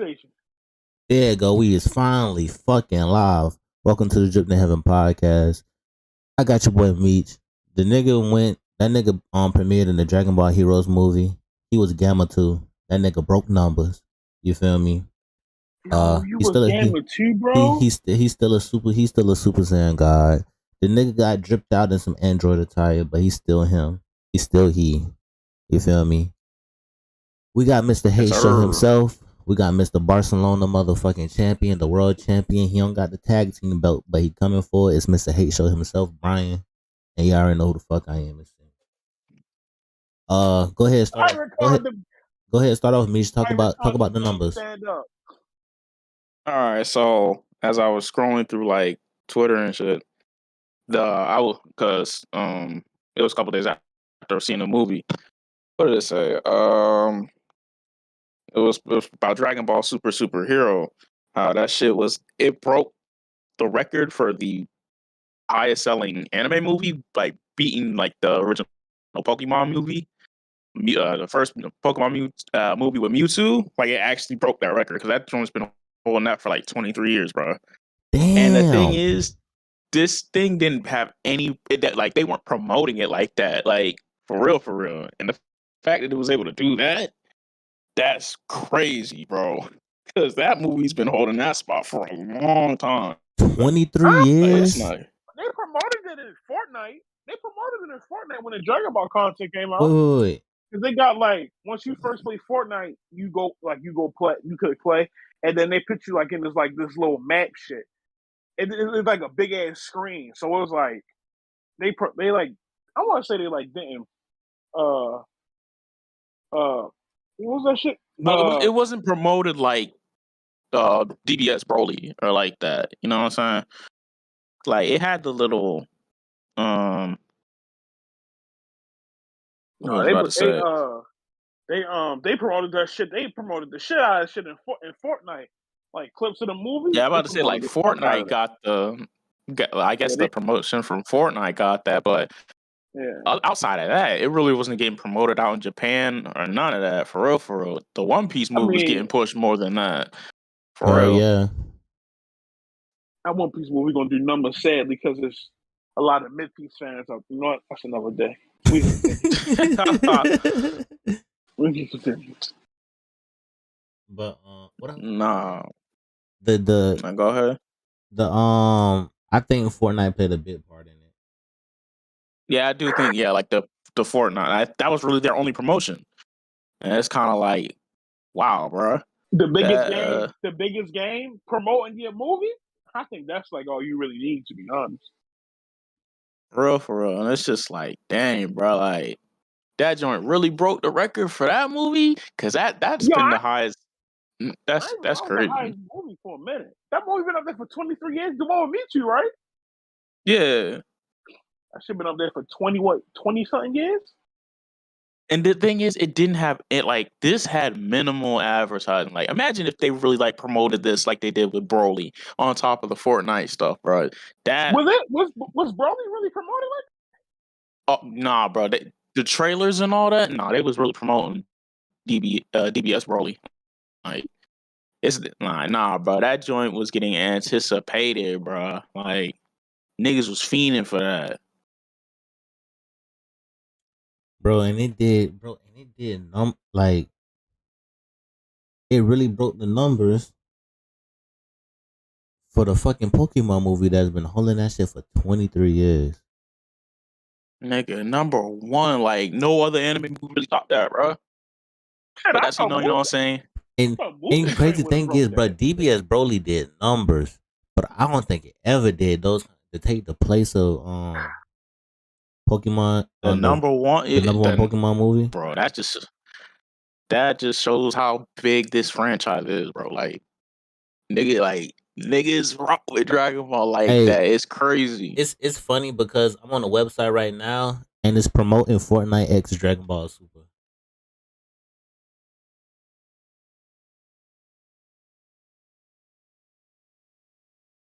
station. There you go. We is finally fucking live. Welcome to the Drip to Heaven podcast. I got your boy Meech. That nigga premiered in the Dragon Ball Heroes movie. He was Gamma too. That nigga broke numbers. You feel me? Yo, you He's was still Gamma too, bro? he's still a Super Saiyan god. The nigga got dripped out in some android attire, but he's still him. He's still he. You feel me? We got Mr. Hate Show himself. We got Mr. Barcelona motherfucking champion, the world champion. He don't got the tag team belt, but he coming for it. It's Mr. Hate Show himself, Brian. And you already know who the fuck I am. Go ahead. Go ahead. Start off with me. Just talk about the numbers. Stand up. All right. So as I was scrolling through like Twitter and shit, it was a couple days after seeing the movie. What did it say? It was about Dragon Ball Superhero. That shit it broke the record for the highest selling anime movie, like beating like the original Pokemon movie. The first Pokemon movie with Mewtwo, like it actually broke that record because that joint's been holding that for like 23 years, bro. Damn. And the thing is, this thing didn't have like they weren't promoting it like that, like for real. And the fact that it was able to do that, that's crazy, bro. Because that movie's been holding that spot for a long time. 23 years? They promoted it in Fortnite. When the Dragon Ball content came out. Wait. Because they got like, once you first play Fortnite, you could play, and then they put you like in this little map shit. It's like a big ass screen. So it was like, they like, I want to say they like didn't, what was that shit? Well, it wasn't promoted like DBS Broly or like that. You know what I'm saying? Like it had the little they promoted that shit. They promoted the shit out of shit in Fortnite, like clips of the movie. Yeah, I'm about to say like Fortnite got the promotion from Fortnite got that, but outside of that, it really wasn't getting promoted out in Japan or none of that. For real. The One Piece movie was getting pushed more than that. For real. Yeah. That One Piece movie gonna do numbers sadly because there's a lot of Mid Piece fans out. You know what? That's another day. We But what else? Nah. Go ahead. I think Fortnite played a big part in it. Yeah, I do think like the Fortnite that was really their only promotion, and it's kind of like, wow, bro. The biggest game promoting your movie. I think that's like all you really need, to be honest. For real, and it's just like, dang, bro, like that joint really broke the record for that movie because that's been the highest. That's crazy. The highest movie for a minute. That movie been up there for 23 years. The one with Mewtwo, right? Yeah. That should been up there for 20 something years. And the thing is, it didn't have it like this had minimal advertising. Like, imagine if they really like promoted this like they did with Broly on top of the Fortnite stuff, bro. That was Broly really promoted like? Oh nah, bro. The trailers and all that, they was really promoting DBS Broly. Like, it's nah, bro. That joint was getting anticipated, bro. Like, niggas was fiending for that. Bro, and it did like it really broke the numbers for the fucking Pokemon movie that's been holding that shit for 23 years. Nigga, number one, like no other anime movie really topped that, bro. But that's you know what I'm saying. And crazy thing is, bro, DBS Broly did numbers, but I don't think it ever did those to take the place of Pokemon. The number one Pokemon movie, bro. That just shows how big this franchise is, bro. Like, niggas rock with Dragon Ball like that. It's crazy. It's funny because I'm on the website right now and it's promoting Fortnite X Dragon Ball Super.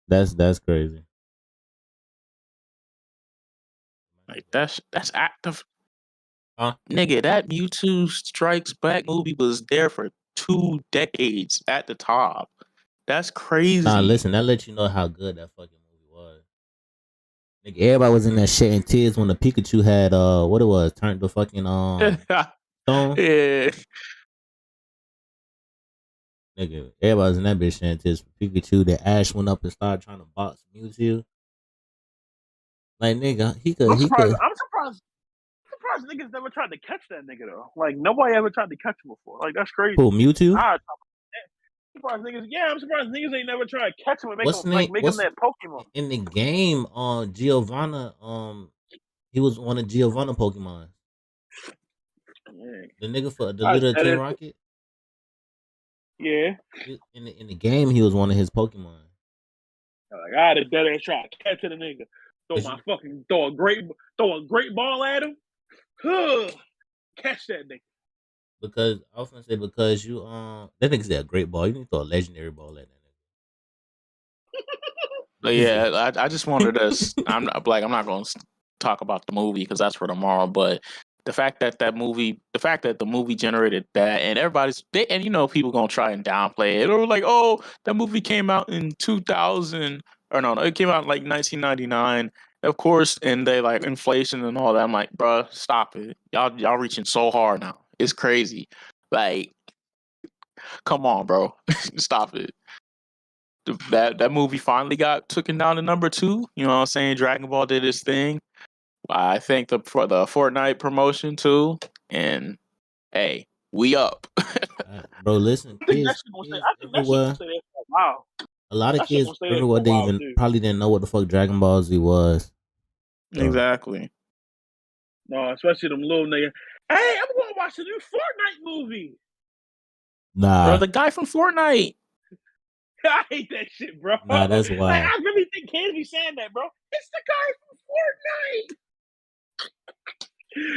That's crazy. Like that's active. Huh? Nigga, that Mewtwo Strikes Back movie was there for 2 decades at the top. That's crazy. Nah, listen, that lets you know how good that fucking movie was. Nigga, everybody was in that shit in tears when the Pikachu had what it was, turned the fucking stone. Yeah. Nigga, everybody was in that bitch in tears for Pikachu. That Ash went up and started trying to box Mewtwo. Like nigga, he could. I'm surprised niggas never tried to catch that nigga though. Like nobody ever tried to catch him before. Like that's crazy. Who, Mewtwo? I'm surprised niggas ain't never tried to catch him and make What's him the name? make him that Pokemon. In the game, Giovanna, he was one of Giovanna Pokemon. Yeah. The nigga for the little Team Rocket. Yeah. In the game, he was one of his Pokemon. Like I had a dead ass try to catch the nigga. Throw a great ball at him. Catch that nigga. Because I was gonna say because you that nigga said a great ball. You need to throw a legendary ball at that nigga. But yeah, I just wanted to. I'm not going to talk about the movie because that's for tomorrow. But the fact that the movie generated that, and and you know, people gonna try and downplay it, or like, oh, that movie came out in 2000, or no, it came out in like 1999. Of course, and they like inflation and all that. I'm like, bruh, stop it. Y'all reaching so hard now. It's crazy. Like, come on, bro, stop it. That movie finally got taken down to number 2. You know what I'm saying? Dragon Ball did its thing. I thank for the Fortnite promotion too. And hey, we up. Bro, listen, kids everywhere. Wow. A lot of kids everywhere probably didn't know what the fuck Dragon Ball Z was. So. Exactly. No, especially them little niggas. Hey, I'm gonna watch the new Fortnite movie. Nah, bro, the guy from Fortnite. I hate that shit, bro. Nah, that's why. Like, I really think kids be saying that, bro. It's the guy from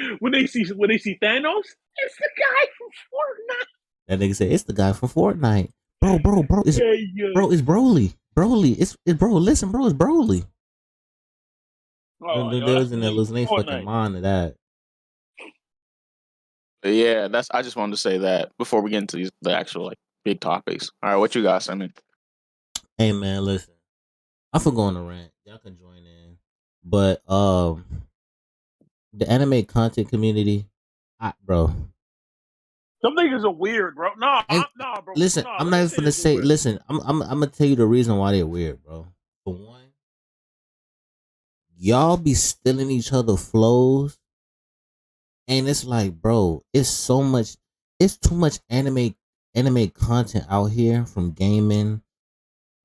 Fortnite. When they see Thanos, it's the guy from Fortnite. That nigga said it's the guy from Fortnite. Bro, it's Broly. It's bro. Listen, bro, it's Broly. There was in there losing their fucking mind to that. Yeah, I just wanted to say that before we get into the actual like big topics. All right, what you got, Simon? Hey man, listen. I forgot on the rant. Y'all can join in. But the anime content community, bro. Some niggas are weird, bro. Nah, bro. Listen, I'm not even gonna say. Listen, I'm gonna tell you the reason why they're weird, bro. For one, y'all be stealing each other flows, and it's like, bro, it's too much anime content out here from gaming,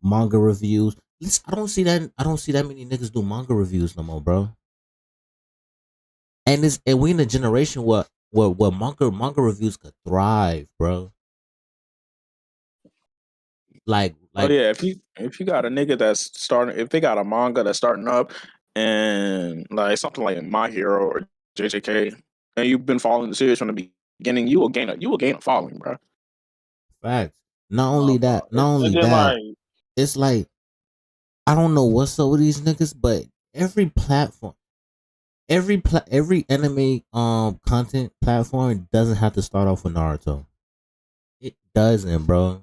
manga reviews. Listen, I don't see that many niggas do manga reviews no more, bro. And we in a generation where manga reviews could thrive, bro. Like oh yeah, if you got a nigga that's starting, if they got a manga that's starting up, and like something like My Hero or JJK, and you've been following the series from the beginning, you will gain a following, bro. Facts. Not only that, it's like I don't know what's up with these niggas, but every platform, every anime content platform doesn't have to start off with Naruto. It doesn't, bro.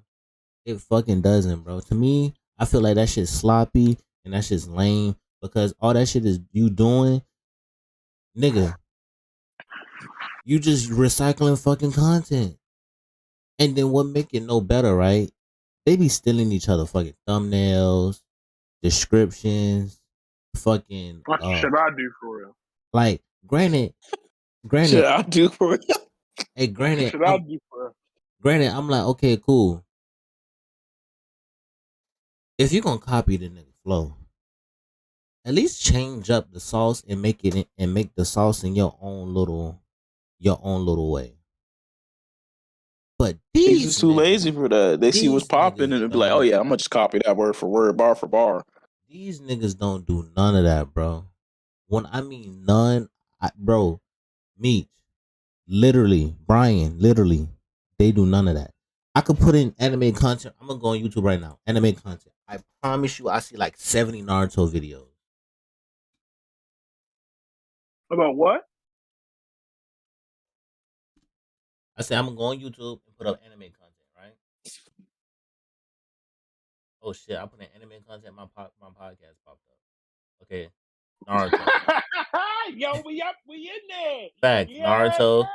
It fucking doesn't, bro. To me, I feel like that shit's sloppy and that shit's lame because all that shit is you doing, nigga. You just recycling fucking content. And then what make it no better, right? They be stealing each other fucking thumbnails, descriptions, fucking what should I do for real? Like, granted should I do for real? Hey, granted, should I do for real? Granted, I'm like, okay, cool. If you're gonna copy the nigga flow, at least change up the sauce and make the sauce in your own little way. But these just too lazy for that. They see what's popping and be like, oh yeah, I'm gonna just copy that word for word, bar for bar. These niggas don't do none of that, bro. When I mean none, bro, Meech, literally, Brian, literally, they do none of that. I could put in anime content. I'm gonna go on YouTube right now. Anime content. I promise you, I see like 70 Naruto videos. About what? I say I'm gonna go on YouTube and put up anime content, Oh shit! I put in anime content. My podcast popped up. Okay, Naruto. Yo, we in there. Facts. Yeah.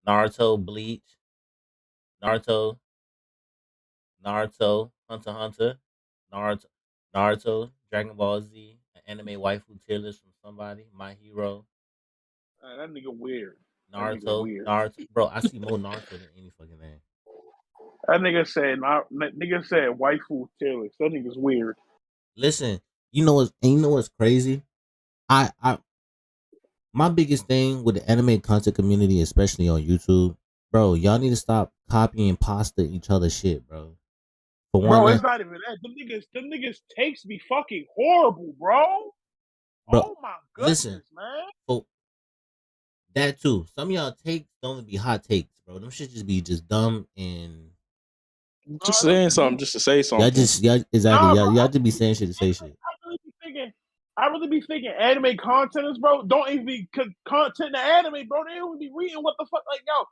Naruto, Bleach, Naruto, Hunter x Hunter, Naruto, Dragon Ball Z, an anime waifu tier list from somebody, My Hero, That nigga weird. That nigga Naruto, weird. Bro, I see more Naruto than any fucking name. That nigga said waifu tier list. That nigga's weird. Listen, you know what's crazy? I my biggest thing with the anime content community, especially on YouTube, bro, y'all need to stop copying pasta each other shit, bro. For one, Bro, it's not even that. Them niggas takes be fucking horrible, bro. bro, Oh my goodness, listen, man. so that too. Some of y'all takes don't be hot takes, bro. Them shit just be just dumb and Just saying something, just to say something. y'all exactly. Y'all just be saying shit to say shit. I really be thinking anime content, bro. Don't even be content in the anime, bro. They don't be reading what the fuck, like yo,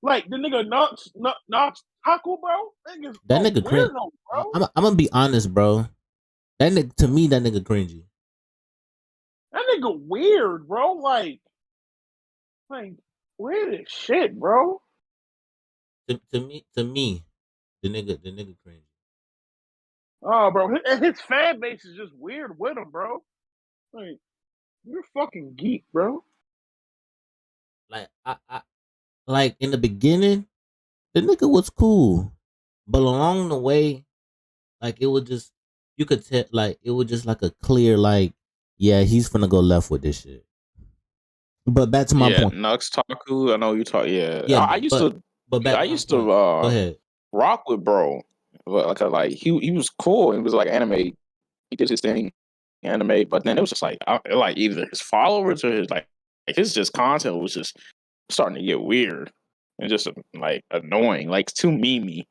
like the nigga Nox Taku, bro. That nigga cringe. Weirdo, bro. I'm gonna be honest, bro. That nigga, to me, that nigga cringy. That nigga weird, bro. Like weird as shit, bro. To me, the nigga cringy. Oh, bro, his fan base is just weird with him, bro. Like, you're a fucking geek, bro. Like I like in the beginning, the nigga was cool, but along the way, like it was just you could tell, like it was just like a clear, like yeah, he's finna go left with this shit. But back to my point. Nux Taku, I know you talk. Yeah, Yeah, I used to go ahead. rock with bro. Like he was cool. It was like anime. He did his thing, anime. But then it was just like either his followers or his like his just content was just starting to get weird and just like annoying, like too memey.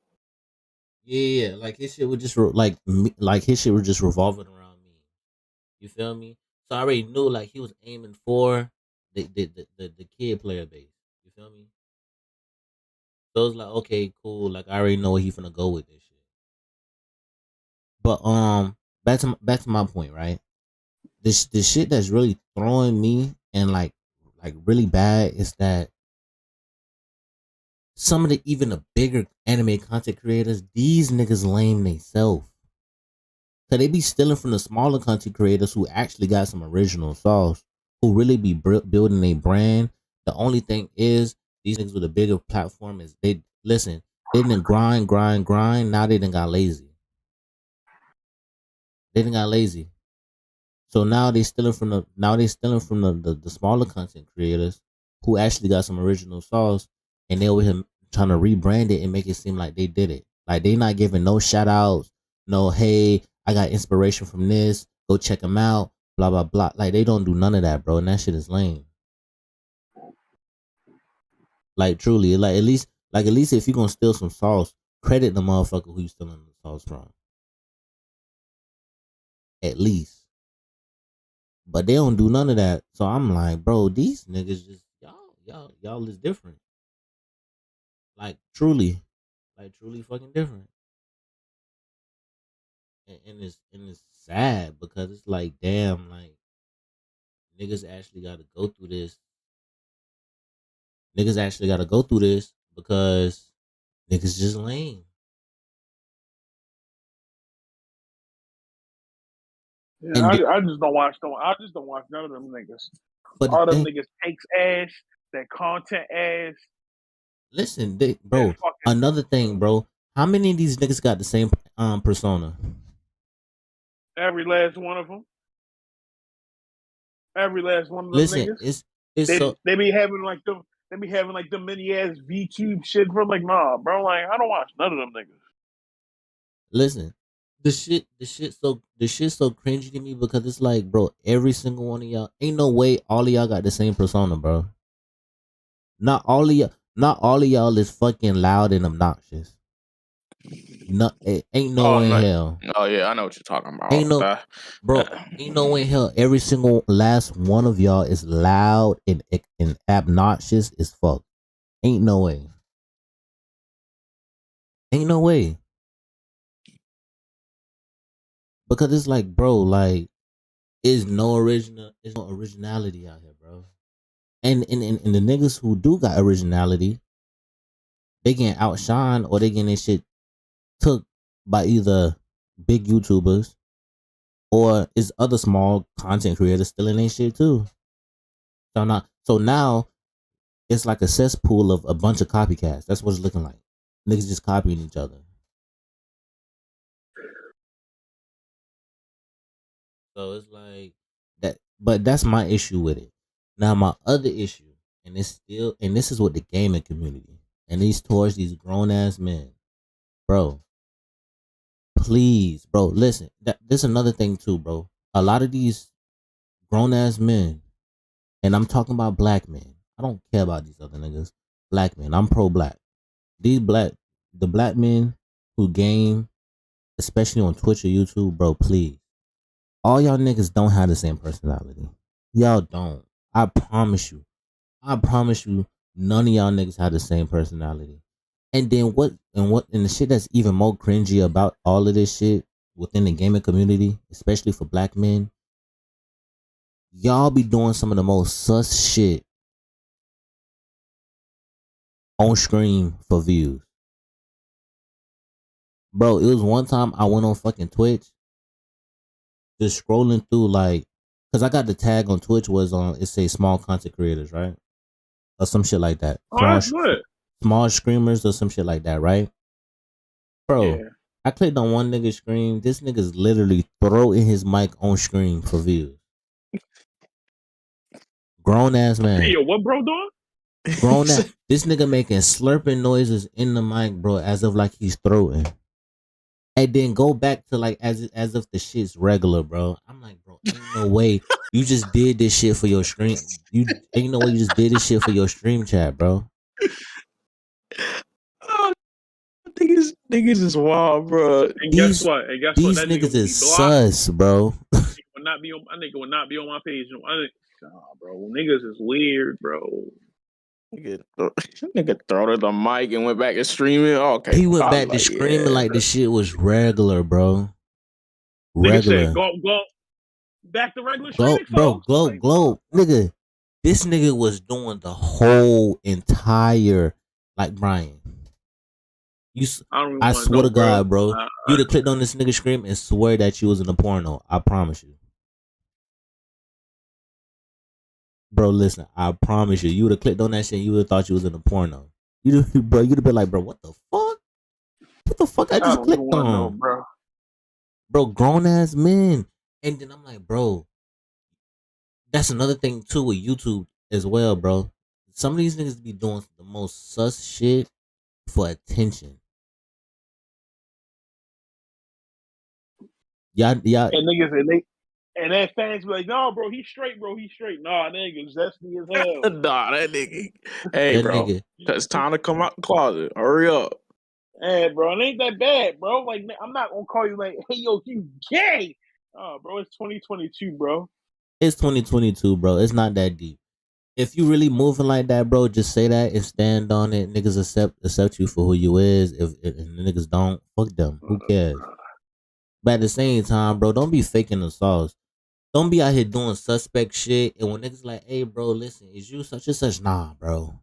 Yeah, like his shit was just like his shit was just revolving around me. You feel me? So I already knew like he was aiming for the kid player base. You feel me? So it was like, okay, cool. Like I already know where he finna go with this shit. But back to my point, right? This shit that's really throwing me and like really bad is that some of the bigger anime content creators, these niggas lame theyself. Cause they be stealing from the smaller content creators who actually got some original sauce, who really be building a brand. The only thing is, these niggas with a bigger platform is they didn't grind. Now they done got lazy. So now they stealing from the smaller content creators who actually got some original sauce, and they over here trying to rebrand it and make it seem like they did it. Like they not giving no shout outs, no hey, I got inspiration from this, go check them out, blah blah blah. Like they don't do none of that, bro, and that shit is lame. Like truly, like at least if you gonna steal some sauce, credit the motherfucker who you stealing the sauce from. At least. But they don't do none of that. So I'm like, bro, these niggas just y'all is different. Like truly fucking different. And it's sad because it's like, damn, like niggas actually gotta go through this. Niggas actually gotta go through this because niggas just lame. Yeah, I just don't watch none of them niggas. But all them niggas takes ass, that content ass. Listen, bro. Another thing, bro. How many of these niggas got the same persona? Every last one of them. Every last one of them Listen, niggas. It's they be having like them. They be having like the mini ass VTube shit. Bro, like nah, bro. Like I don't watch none of them niggas. Listen, the shit so cringy to me because it's like, bro, every single one of y'all, ain't no way all of y'all got the same persona, bro. Not all of y'all is fucking loud and obnoxious. No, ain't no way in hell. Oh yeah, I know what you're talking about. Ain't no way in hell. Every single last one of y'all is loud and obnoxious as fuck. Ain't no way. Ain't no way. Because it's like, bro, like, there's no originality out here, bro. And the niggas who do got originality, they getting outshined or they getting their shit took by either big YouTubers or is other small content creators stealing their shit too. So now it's like a cesspool of a bunch of copycats. That's what it's looking like. Niggas just copying each other. So it's like that, but that's my issue with it. Now my other issue, and this is with the gaming community, and these towards these grown ass men, bro. Please, bro, listen. This another thing too, bro. A lot of these grown ass men, and I'm talking about black men. I don't care about these other niggas. Black men. I'm pro black. The black men who game, especially on Twitch or YouTube, bro, please. All y'all niggas don't have the same personality. Y'all don't. I promise you. None of y'all niggas have the same personality. And then and the shit that's even more cringy about all of this shit within the gaming community, especially for black men, y'all be doing some of the most sus shit on screen for views. Bro, it was one time I went on fucking Twitch, just scrolling through, like, cause I got the tag on Twitch was on, it say small content creators, right? Or some shit like that. Small streamers or some shit like that, right? Bro, yeah. I clicked on one nigga screen. This nigga's literally throwing his mic on screen for views. Grown ass man. Hey, yo, what bro doing? Grown ass. This nigga making slurping noises in the mic, bro, as if like he's throwing. And then go back to like as if the shit's regular, bro. I'm like, bro, ain't no way you just did this shit for your stream. Ain't no way you just did this shit for your stream chat, bro. Oh, niggas is wild, bro. And guess what? These niggas is sus, bro. I think will not be on my page. Bro, niggas is weird, bro. Nigga throw the mic and went back to streaming. Okay, he went back to screaming like the shit was regular, bro. Regular. Nigga said, go back to regular streaming, bro. Glow, nigga. This nigga was doing the whole entire, like, Brian. I swear to God, bro. You'd have clicked on this nigga scream and swear that you was in a porno. I promise you. Bro, listen, I promise you. You would have clicked on that shit and you would have thought you was in a porno. You'd have been like, bro, what the fuck? What the fuck I just clicked on? Bro, grown ass men. And then I'm like, bro, that's another thing too with YouTube as well, bro. Some of these niggas be doing the most sus shit for attention. Yeah. And niggas and then fans be like, no, bro, he's straight, bro. He's straight. Nah, niggas, that's me as hell. Nah, that nigga. Hey, that bro. Nigga. It's time to come out the closet. Hurry up. Hey, bro, it ain't that bad, bro. Like, I'm not gonna call you like, hey, yo, you gay. Oh, bro, it's 2022, bro. It's 2022, bro. It's not that deep. If you really moving like that, bro, just say that and stand on it. Niggas accept you for who you is. If the niggas don't, fuck them. Who cares? But at the same time, bro, don't be faking the sauce. Don't be out here doing suspect shit. And when niggas like, hey, bro, listen, is you such and such? Nah, bro.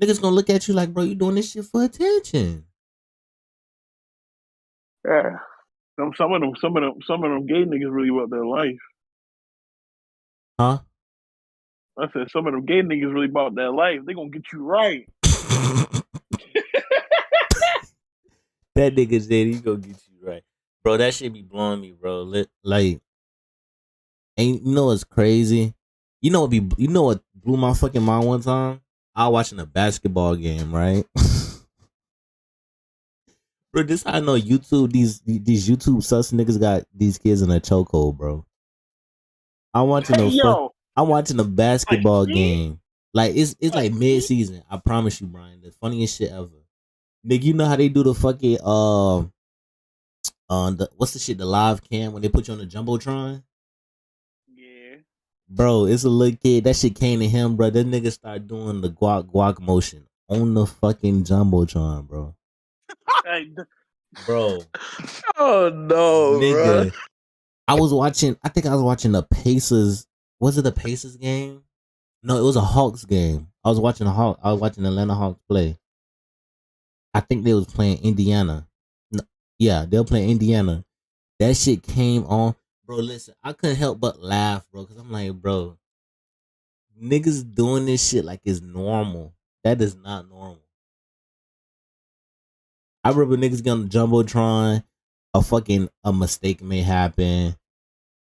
Niggas gonna look at you like, bro, you doing this shit for attention. Yeah. Some of them gay niggas really about their life. Huh? I said some of them gay niggas really about their life. They gonna get you right. That nigga said he gonna get you right. Bro, that shit be blowing me, bro. Like, ain't you know what's crazy? You know what blew my fucking mind one time? I was watching a basketball game, right? Bro, this how I know YouTube, these YouTube sus niggas got these kids in a chokehold, bro. I'm watching a basketball game. Like it's like mid season. I promise you, Brian. The funniest shit ever. Nigga, you know how they do the fucking what's the shit, the live cam when they put you on the Jumbotron? Yeah. Bro, it's a little kid. That shit came to him, bro. That nigga started doing the guac motion on the fucking Jumbotron, bro. Bro. Oh no, nigga. Bro. I think I was watching the Pacers. Was it the Pacers game? No, it was a Hawks game. I was watching Atlanta Hawks play. I think they was playing Indiana. No, yeah, they were playing Indiana. That shit came on. Bro, listen, I couldn't help but laugh, bro, because I'm like, bro, niggas doing this shit like it's normal. That is not normal. I remember niggas get on the Jumbotron, a mistake may happen.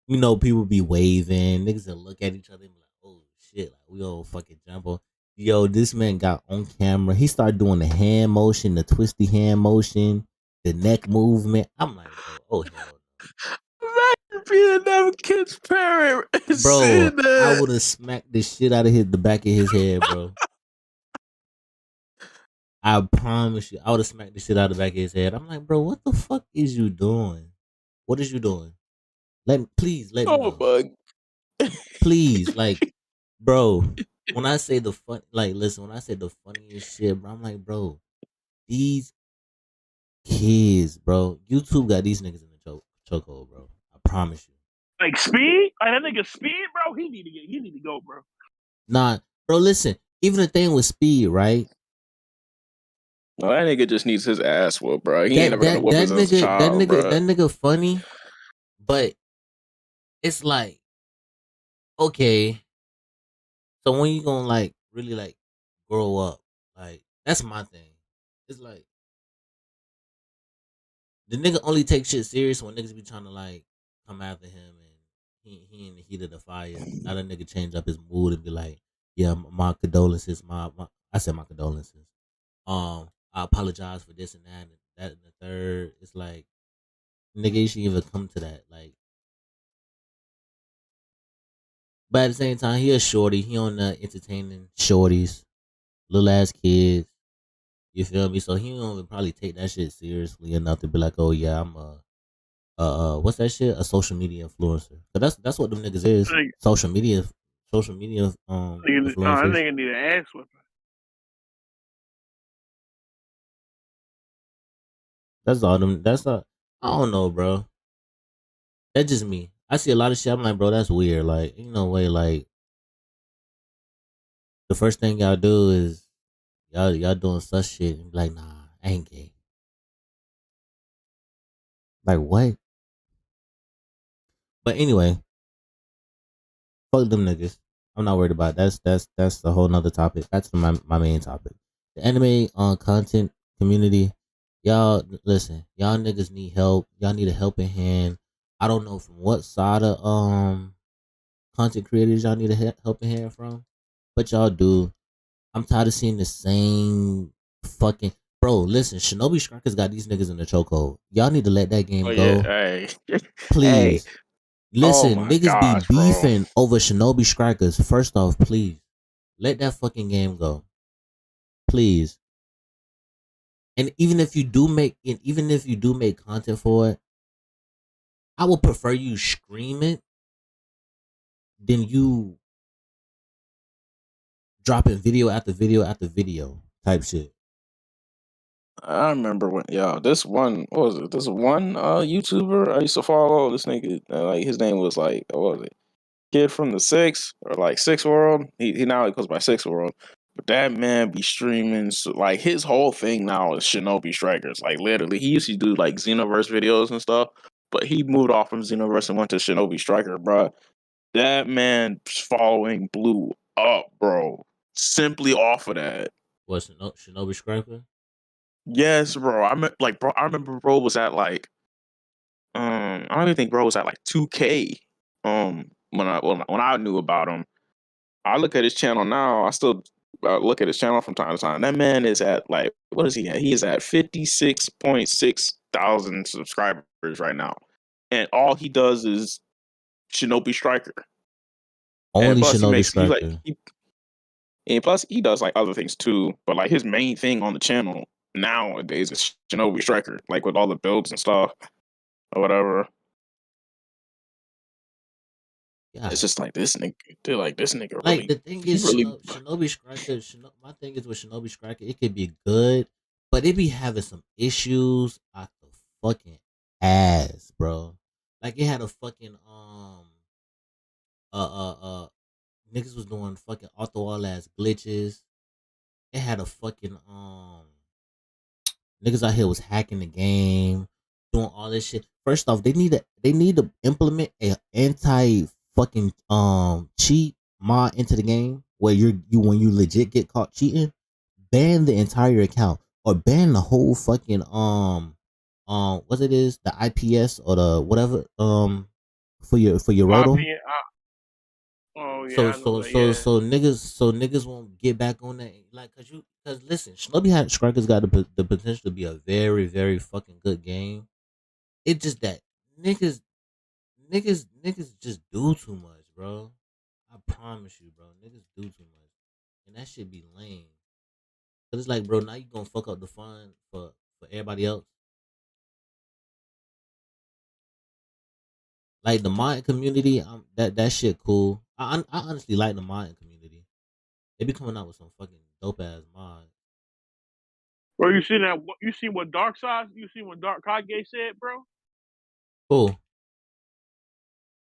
You know, people be waving. Niggas will look at each other and be like, oh shit, like we all fucking Jumbo. Yo, this man got on camera. He started doing the hand motion, the twisty hand motion, the neck movement. I'm like, bro, oh hell no. Imagine being that kid's parent. Bro, I would have smacked the shit out of the back of his head, bro. I promise you, I would have smacked the shit out of the back of his head. I'm like, bro, what the fuck is you doing? What is you doing? Please let me know. Bug. Please, like, bro. When I say when I say the funniest shit, bro, I'm like, bro, these kids, bro, YouTube got these niggas in the chokehold, bro. I promise you. Like Speed, like that nigga Speed, bro. He need to go, bro. Nah, bro. Listen, even the thing with Speed, right? No, that nigga just needs his ass whooped, bro. He ain't never gonna whoop his ass child, bro. That nigga funny, but it's like, okay, so when you gonna like really like grow up, like that's my thing. It's like the nigga only take shit serious when niggas be trying to like come after him and he in the heat of the fire. Now that nigga change up his mood and be like, yeah, my condolences, I said my condolences. I apologize for this and that and the third. It's like, nigga, you shouldn't even come to that. Like, but at the same time, he a shorty. He on the entertaining shorties, little ass kids. You feel me? So he don't even probably take that shit seriously enough to be like, oh yeah, I'm what's that shit? A social media influencer. So that's what them niggas is. Social media influencers. That nigga need an ass whipping. That's all them. I don't know, bro. That's just me. I see a lot of shit. I'm like, bro, that's weird. Like, ain't no way. Like, the first thing y'all do is y'all doing such shit and be like, nah, I ain't gay. Like, what? But anyway, fuck them niggas. I'm not worried about it. That's a whole nother topic. That's my main topic. The anime content community. Y'all listen. Y'all niggas need help. Y'all need a helping hand. I don't know from what side of content creators y'all need a helping hand from, but y'all do. I'm tired of seeing the same fucking bro. Listen, Shinobi Striker's got these niggas in the chokehold. Y'all need to let that game go. Yeah, hey. Please. Hey. Listen, niggas be beefing over Shinobi Strikers. First off, please let that fucking game go. Please. And even if you do make content for it, I would prefer you scream it than you dropping video after video after video type shit. I remember when this one YouTuber I used to follow. This nigga, like his name was like, what was it? Kid from the Six or like Six World. He now goes by Six World. But that man be streaming, so like his whole thing now is Shinobi Strikers. Like literally, he used to do like Xenoverse videos and stuff, but he moved off from Xenoverse and went to Shinobi Striker, bro. That man's following blew up, bro. Simply off of that. What, Shinobi Striker? Yes, bro. I remember bro was at like I don't even think bro was at like 2K. When I knew about him. I look at his channel now. I still look at his channel from time to time. That man is at like, what is he at? He is at 56.6 thousand subscribers right now, and all he does is Shinobi Striker. Only Shinobi Striker. And plus, he does like other things too. But like his main thing on the channel nowadays is Shinobi Striker, like with all the builds and stuff or whatever. Yeah. It's just like this nigga. They're like this nigga. Like really, the thing is, Shinobi Striker. My thing is with Shinobi Striker, it could be good, but it be having some issues out the fucking ass, bro. Like it had a fucking niggas was doing fucking auto all ass glitches. It had a fucking niggas out here was hacking the game, doing all this shit. First off, they need to implement a anti fucking cheat mod into the game where you when you legit get caught cheating, ban the entire account or ban the whole fucking what it is, the IPS or the whatever for your roto. Oh yeah, So I know so that. so Yeah. so niggas won't get back on that, like, cause listen, Shinobi had Strikers got the potential to be a very very fucking good game. It's just that niggas niggas just do too much, bro. I promise you, bro. Niggas do too much, and that shit be lame. Cause it's like, bro, now you gonna fuck up the fun for everybody else. Like the modding community, that shit cool. I honestly like the modding community. They be coming out with some fucking dope ass mods. Bro, you seen that? You seen what Dark Side? You seen what Dark Kage said, bro? Cool.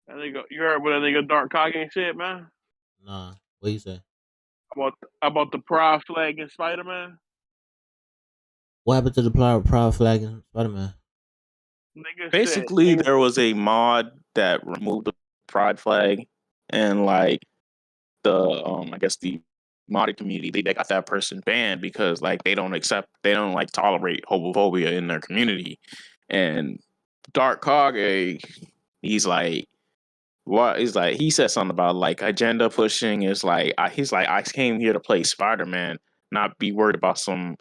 That nigga, you heard what that nigga Dark Kage said, man? Nah, what you say? About the pride flag in Spider Man. What happened to the pride flag in Spider Man? Nigga said, Basically, there was a mod that removed the pride flag, and like the I guess the modded community, they got that person banned because like they don't like tolerate homophobia in their community. And Dark Kage, he's like, what? He's like, he said something about like agenda pushing is like, he's like, I came here to play Spider Man, not be worried about some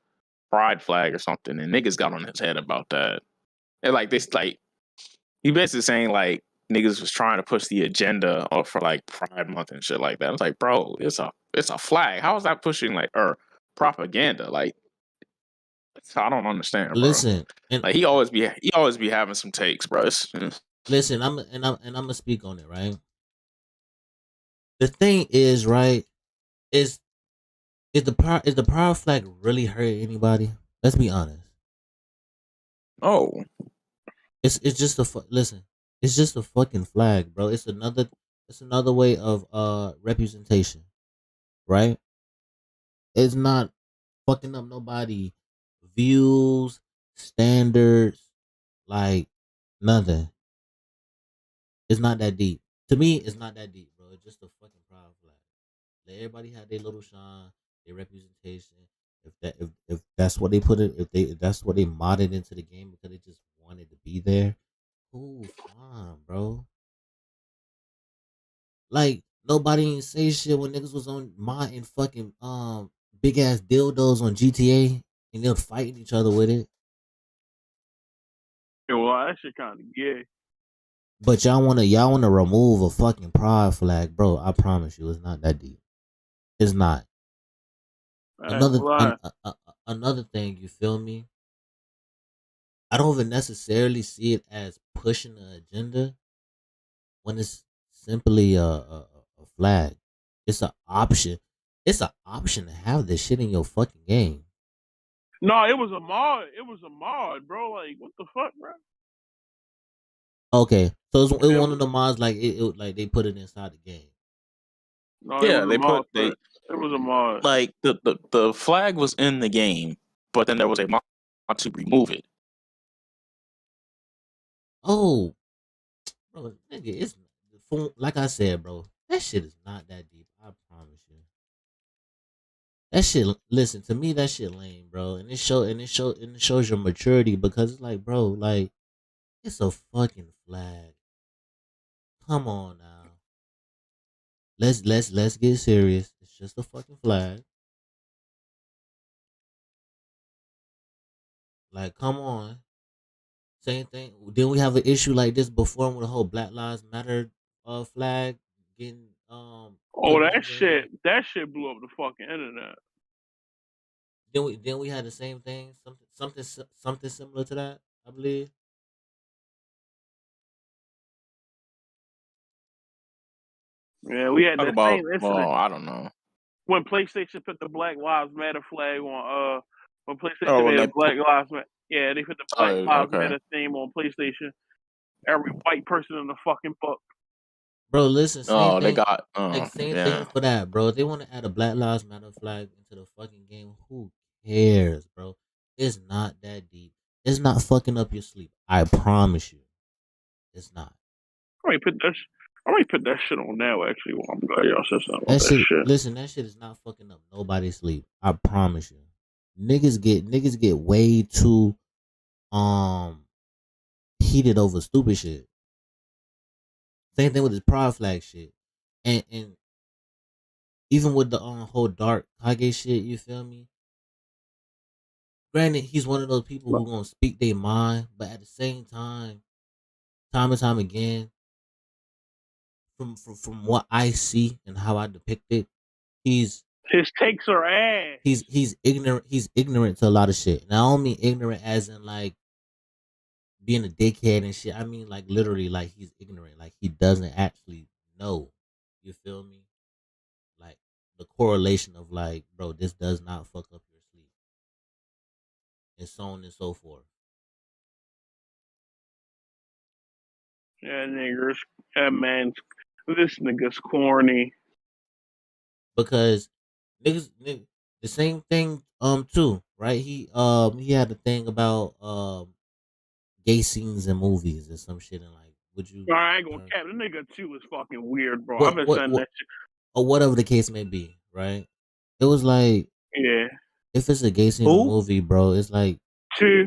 pride flag or something. And niggas got on his head about that. And like this, like he basically saying like niggas was trying to push the agenda for like Pride Month and shit like that. I was like, bro, it's a flag. How is that pushing like or propaganda? Like, I don't understand, bro. Listen, and Like he always be having some takes, bro. listen, I'm gonna speak on it, right? The thing is, right, is is the power flag really hurt anybody? Let's be honest. Oh, It's just listen. It's just a fucking flag, bro. It's another way of representation, right? It's not fucking up nobody views, standards, like nothing. It's not that deep. To me, it's not that deep, bro. It's just a fucking proud flag. Let everybody have their little shine, their representation. If that's what they put it, if that's what they modded into the game because they just wanted to be there, cool, fine, bro. Like nobody ain't say shit when niggas was on modding fucking big ass dildos on GTA and they're fighting each other with it. yeah, well, that shit kind of gay. But y'all wanna remove a fucking pride flag, bro. I promise you, it's not that deep. It's not. Another thing, you feel me? I don't even necessarily see it as pushing the agenda when it's simply a flag. It's an option. It's an option to have this shit in your fucking game. No, it was a mod. It was a mod, bro. Like, what the fuck, bro? Okay, so it's Yeah, one of the mods like like they put it inside the game. no, it yeah, was a they mod. put they It was a mod. like the flag was in the game, but then there was a mod to remove it. Oh, bro, nigga, it's like I said, bro. That shit is not that deep. I promise you. That shit. Listen to me. That shit lame, bro. And it shows your maturity because it's like, bro, like it's a fucking flag. Come on now. Let's get serious. It's just a fucking flag. Like, come on. Same thing. Didn't we have an issue like this before with the whole Black Lives Matter flag getting Oh, put in the game? that shit blew up the fucking internet. Then we had the same thing, something similar to that, I believe. Yeah, we had Talk that about, same well, incident I don't know. when PlayStation put the Black Lives Matter flag on. When PlayStation Oh, when made a they Black Lives Matter. Yeah, they put the oh, Black Lives okay. Matter theme on PlayStation. Every white person in the fucking book. Bro, listen, same Oh, they thing. got. Same Yeah. thing for that, bro. If they want to add a Black Lives Matter flag into the fucking game, who cares, bro? It's not that deep. It's not fucking up your sleep. I promise you, it's not. I might put that. I might put that shit on now. Actually, well, I'm glad y'all said something about That that shit. shit. Listen, that shit is not fucking up nobody's sleep. I promise you. Niggas get way too heated over stupid shit. Same thing with this pride flag shit, and even with the whole dark Kage shit. You feel me? Granted, he's one of those people who gonna speak their mind, but at the same time and time again, from what I see and how I depict it, his takes are ass. He's ignorant. He's ignorant to a lot of shit. And I don't mean ignorant as in like being a dickhead and shit. I mean like literally like he's ignorant. Like he doesn't actually know. You feel me? Like the correlation of like, bro, this does not fuck up your sleep, and so on and so forth. Yeah, niggers. That man, this nigga's corny. Because niggas, the same thing too, right? He had a thing about gay scenes in movies or some shit, and like, would you? I ain't gonna cap. The nigga too is fucking weird, bro. I've What been what saying what that shit. or whatever the case may be, right? It was like, Yeah. if it's a gay scene in a movie, bro, it's like T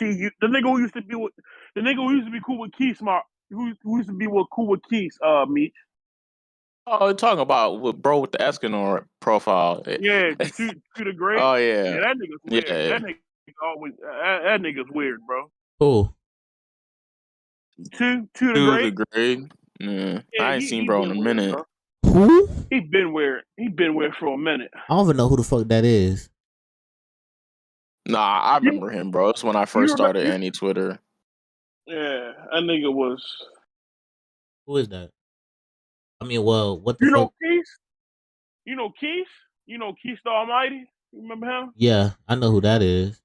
you the nigga who used to be with the nigga who used to be cool with Keith Smart, who used to be cool with Keith, Meech. Oh, you're talking about with bro with the Escanor profile. Yeah, to the great. Oh Yeah, yeah. that nigga's weird. Yeah. That nigga always that nigga's weird, bro. who? To To the great. the grade. Yeah. Yeah, I ain't seen bro in a weird, minute. bro. Who? He been weird. He been weird for a minute. I don't even know who the fuck that is. Nah, I remember him, bro. It's when I first started any Twitter. Yeah, that nigga was. Who is that? I mean, well, what the You know fuck? Keith? You know Keith? You know Keith the Almighty? You remember him? Yeah, I know who that is.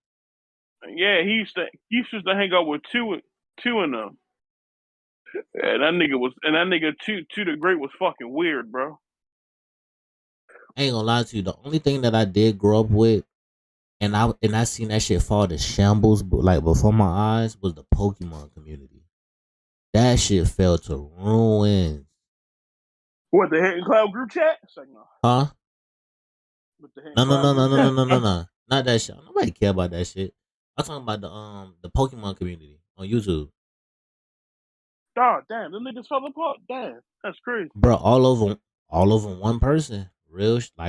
Yeah, he used to hang out with two of them. Yeah, that nigga two the great was fucking weird, bro. I ain't gonna lie to you. The only thing that I did grow up with, and I seen that shit fall to shambles, but like before my eyes, was the Pokemon community. That shit fell to ruins. What, the Hidden Cloud group chat? No. Huh? With the No. Not that shit. Nobody care about that shit. I'm talking about the Pokemon community on YouTube. God damn, the niggas fell apart. Damn, that's crazy. Bro, all over one person. Real shit. But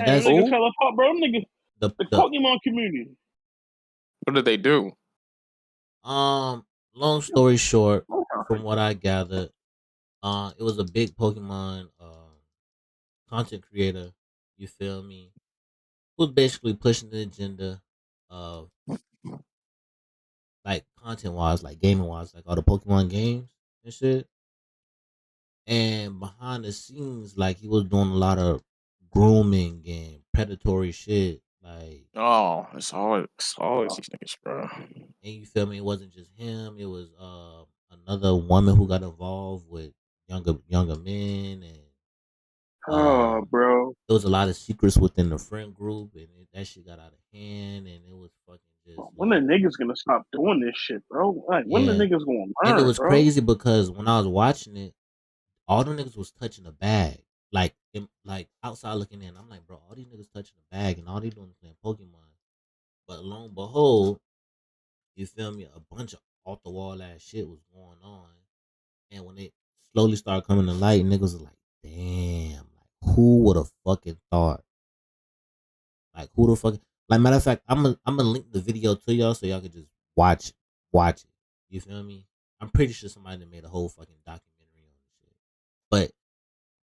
damn, that's niggas fell apart, bro. Them niggas, the Pokemon community. What did they do? Long story short, from what I gathered, it was a big Pokemon content creator, you feel me, who's basically pushing the agenda of like content wise, like gaming wise, like all the Pokemon games and shit. And behind the scenes, like he was doing a lot of grooming and predatory shit. Like, Oh, it's always these niggas, bro. and you feel me? It wasn't just him. It was another woman who got involved with younger men, and Bro. there was a lot of secrets within the friend group, and that shit got out of hand, and it was fucking just. When the niggas gonna stop doing this shit, bro? Like, when the niggas gonna learn, and it was bro? crazy because when I was watching it, all the niggas was touching the bag, like outside looking in. I'm like, bro, all these niggas touching the bag, and all they doing is playing Pokemon. But lo and behold, you feel me? A bunch of off the wall ass shit was going on, and when it slowly started coming to light, niggas was like, damn, like who would have fucking thought? Like who the fuck? Like matter of fact, I'm gonna link the video to y'all so y'all can just watch it. You feel me? I'm pretty sure somebody made a whole fucking documentary on this shit. But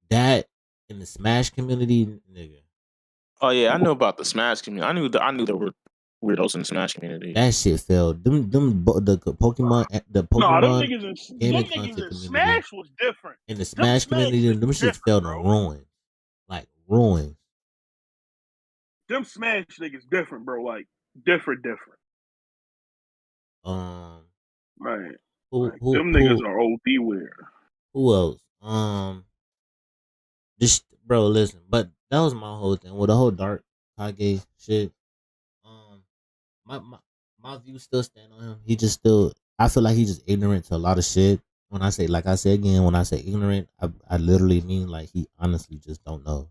that in the Smash community, nigga. Oh yeah, I knew about the Smash community. I knew there were weirdos in the Smash community. That shit fell. The Pokemon gaming content community. Smash was different. In the Smash community, them shit fell to ruins. Like ruins. Them Smash niggas different, bro. Like different. Right. Who Like who them niggas who are OD weird. who else? Just bro, listen. But that was my whole thing with the whole dark Kage shit. Um, my my view still stand on him. He just still. I feel like he's just ignorant to a lot of shit. When I say, like I said again, when I say ignorant, I literally mean like he honestly just don't know.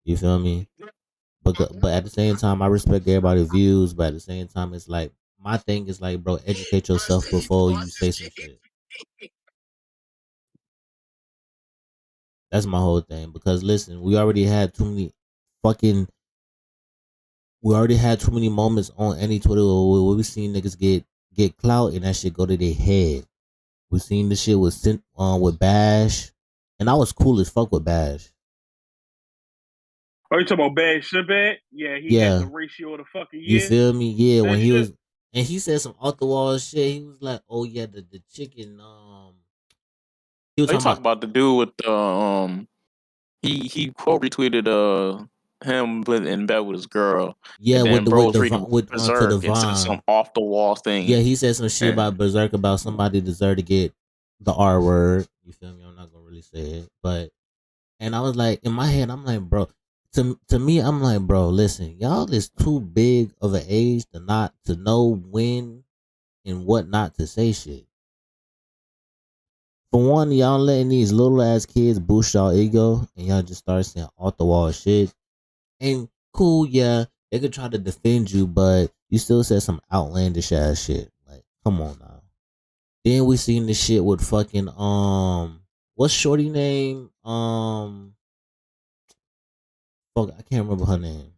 You feel me? But at the same time, I respect everybody's views. But at the same time, it's like my thing is like, bro, educate yourself before you say some shit. That's my whole thing. Because listen, fucking we already had too many moments on any Twitter where we seen niggas get clout and that shit go to their head. We seen the shit with Bash, and I was cool as fuck with Bash. Oh, you talking about bad shit bad? Yeah, he had the Yeah, ratio of the fucking you year. feel me? Yeah, when That he shit. was, and he said some off the wall shit. He was like, "Oh yeah, the chicken." He was They talking talk about about the dude with the he quote retweeted him in bed with his girl, yeah and with then the bro was reading to Berserk and said some Devon. off the wall thing. Yeah, he said some shit And about Berserk about somebody deserve to get the R word. You feel me? I'm not gonna really say it, but and I was like, in my head, I'm like, bro. To me, I'm like, bro. Listen, y'all is too big of an age to not to know when and what not to say shit. For one, y'all letting these little ass kids boost y'all ego, and y'all just start saying off the wall shit. And cool, yeah, they could try to defend you, but you still said some outlandish ass shit. Like, come on now. Then we seen this shit with fucking what's Shorty name? Fuck, I can't remember her name.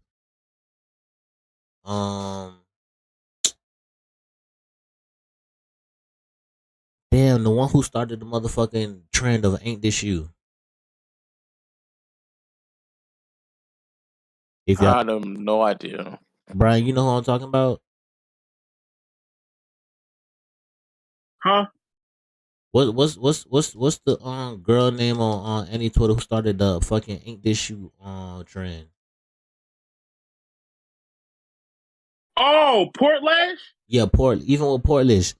Um, damn, the one who started the motherfucking trend of ain't this you? If y'all, I had no idea. Brian, you know who I'm talking about? Huh? What's the girl name on any Twitter who started the fucking ain't this you trend? Oh, Portlash? Yeah, even with Portlish,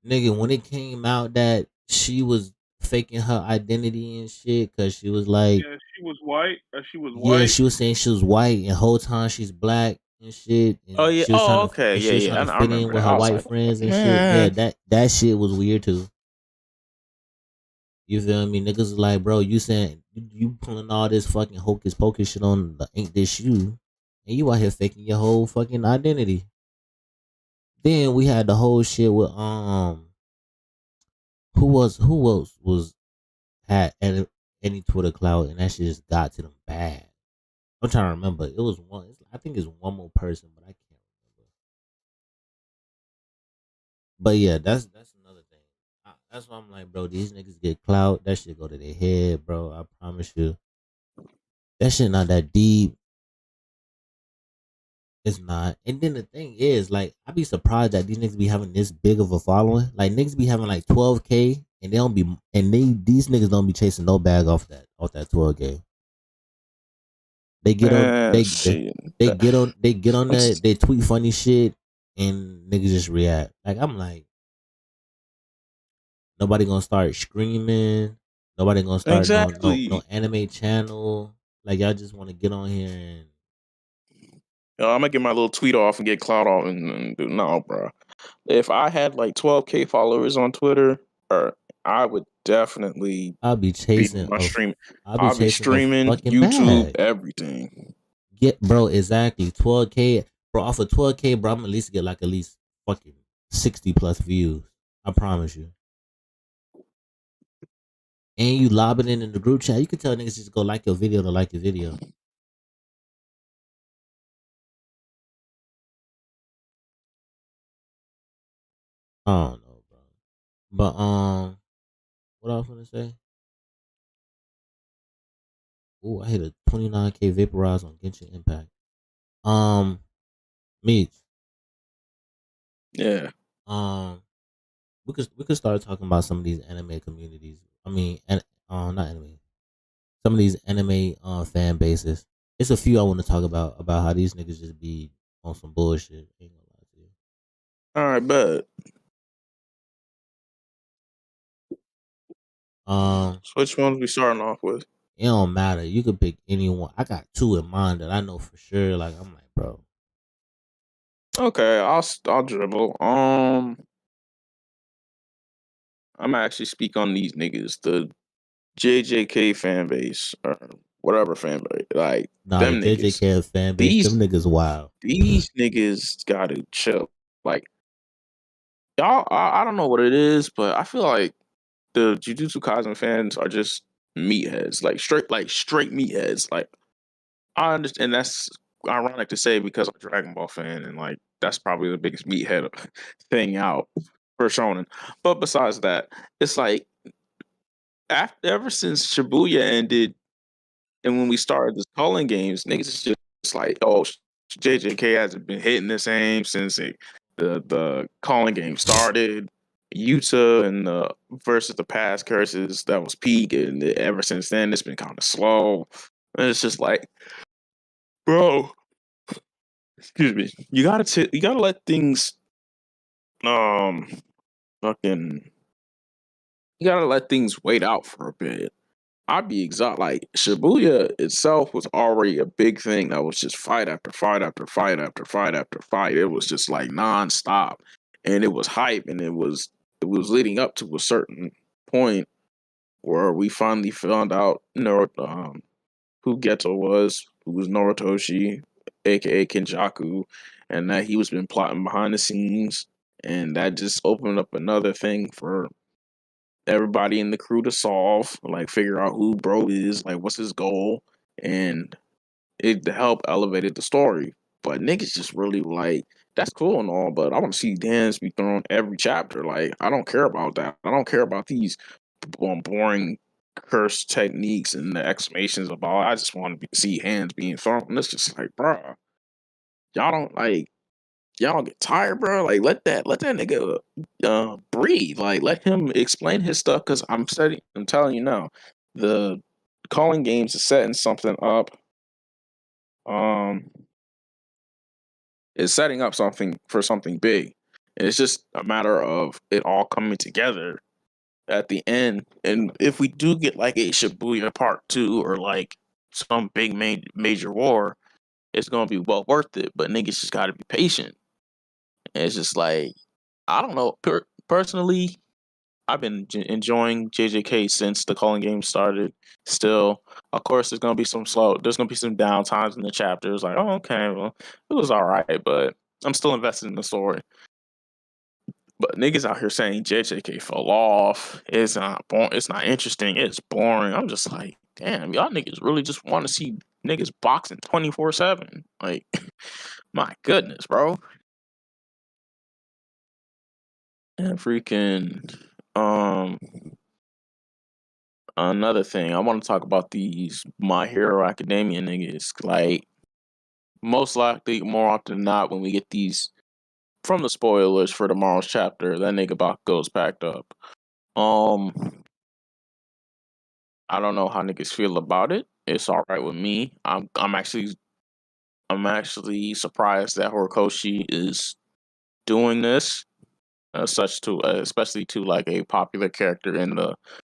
nigga, when it came out that she was faking her identity and shit, cause she was like, Yeah, she was white. She was yeah, white. she was saying she was white and whole time she's black and shit, Oh and yeah. Oh okay. Yeah, she was trying yeah. to I fit in remember with that. her I was white like, friends and shit. Yeah, man. that shit was weird too. You feel me? Niggas is like, bro, you saying you pulling all this fucking hocus pocus shit on the ain't this you, and you out here faking your whole fucking identity. Then we had the whole shit with who else was had any Twitter clout, and that shit just got to them bad. I'm trying to remember. It was one. I think it's one more person, but I can't remember. But yeah, that's another thing. That's why I'm like, bro, these niggas get clout. That shit go to their head, bro. I promise you. That shit not that deep. It's not. And then the thing is, like, I be surprised that these niggas be having this big of a following. Like niggas be having like 12K, and they don't be, and these niggas don't be chasing no bag off that 12K. They get on Man, shit. they get on that, That's they tweet funny shit, and niggas just react. Like I'm like, nobody gonna start screaming. Nobody gonna start no exactly. anime channel. Like y'all just want to get on here and I'm gonna get my little tweet off and get clout off and do no, bro. If I had like 12K followers on Twitter, or I would definitely I'll be be chasing my a stream. I'll be I'll be chasing a streaming fucking YouTube, bag. everything. Get bro, exactly 12K, bro. Off of 12K, bro, I'm at least get like at least fucking 60 plus views. I promise you. And you lobbing it in the group chat. You can tell niggas just go like your video to like your video. I don't know, bro. But what I was gonna say? Ooh, I hit a 29K vaporize on Genshin Impact. Um, Meech. Yeah. Um, we could start talking about some of these anime communities. I mean, and not anime. Some of these anime fan bases. It's a few I want to talk about how these niggas just be on some bullshit. Ain't gonna lie to you. All right, bet. So which ones we starting off with? It don't matter. You could pick anyone. I got two in mind that I know for sure. Like I'm like, bro. Okay, I'll dribble. I'm actually speak on these niggas, the JJK fan base or whatever fan base. Like Nah, the them niggas. JJK fan base, These them niggas wild. these niggas gotta chill. Like y'all, I don't know what it is, but I feel like the Jujutsu Kaisen fans are just meatheads, like straight meatheads. Like I understand that's ironic to say because I'm a Dragon Ball fan, and like that's probably the biggest meathead thing out for Shonen. But besides that, it's like ever since Shibuya ended, and when we started this calling games, niggas is just like, oh, JJK hasn't been hitting the same since the calling game started. Yuta and the versus the past curses that was peak, and ever since then it's been kind of slow. And it's just like, bro, excuse me, you gotta let things fucking you gotta let things wait out for a bit. I'd be exhausted. Like Shibuya itself was already a big thing that was just fight after fight after fight after fight after fight. It was just like nonstop, and it was hype, and it was leading up to a certain point where we finally found out who Geto was, who was Noritoshi, aka Kenjaku, and that he was been plotting behind the scenes, and that just opened up another thing for everybody in the crew to solve, like figure out who bro is, like what's his goal, and it helped elevated the story. But niggas just really like that's cool and all, but I want to see Dance be thrown every chapter. Like I don't care about that. I don't care about these boring curse techniques and the exclamations about. I just want to see hands being thrown. And it's just like, bro, y'all don't like y'all don't get tired, bro. Like let that nigga breathe. Like let him explain his stuff. Cause I'm telling you now, the calling games is setting something up. Is setting up something for something big. And it's just a matter of it all coming together at the end. And if we do get like a Shibuya Part 2 or like some big major war, it's gonna be well worth it. But niggas just gotta be patient. And it's just like I don't know. Personally, I've been enjoying JJK since the calling game started. Still, of course, there's gonna be some slow. There's gonna be some down times in the chapters. Like, oh, okay, well, it was all right, but I'm still invested in the story. But niggas out here saying JJK fell off. It's not It's not interesting. It's boring. I'm just like, damn, y'all niggas really just want to see niggas boxing 24/7. Like, my goodness, bro. And freaking another thing, I want to talk about these My Hero Academia niggas. Like, most likely, more often than not, when we get these from the spoilers for tomorrow's chapter, that nigga Bakugo's packed up. I don't know how niggas feel about it. It's all right with me. I'm actually surprised that Horikoshi is doing this, such to especially to like a popular character in the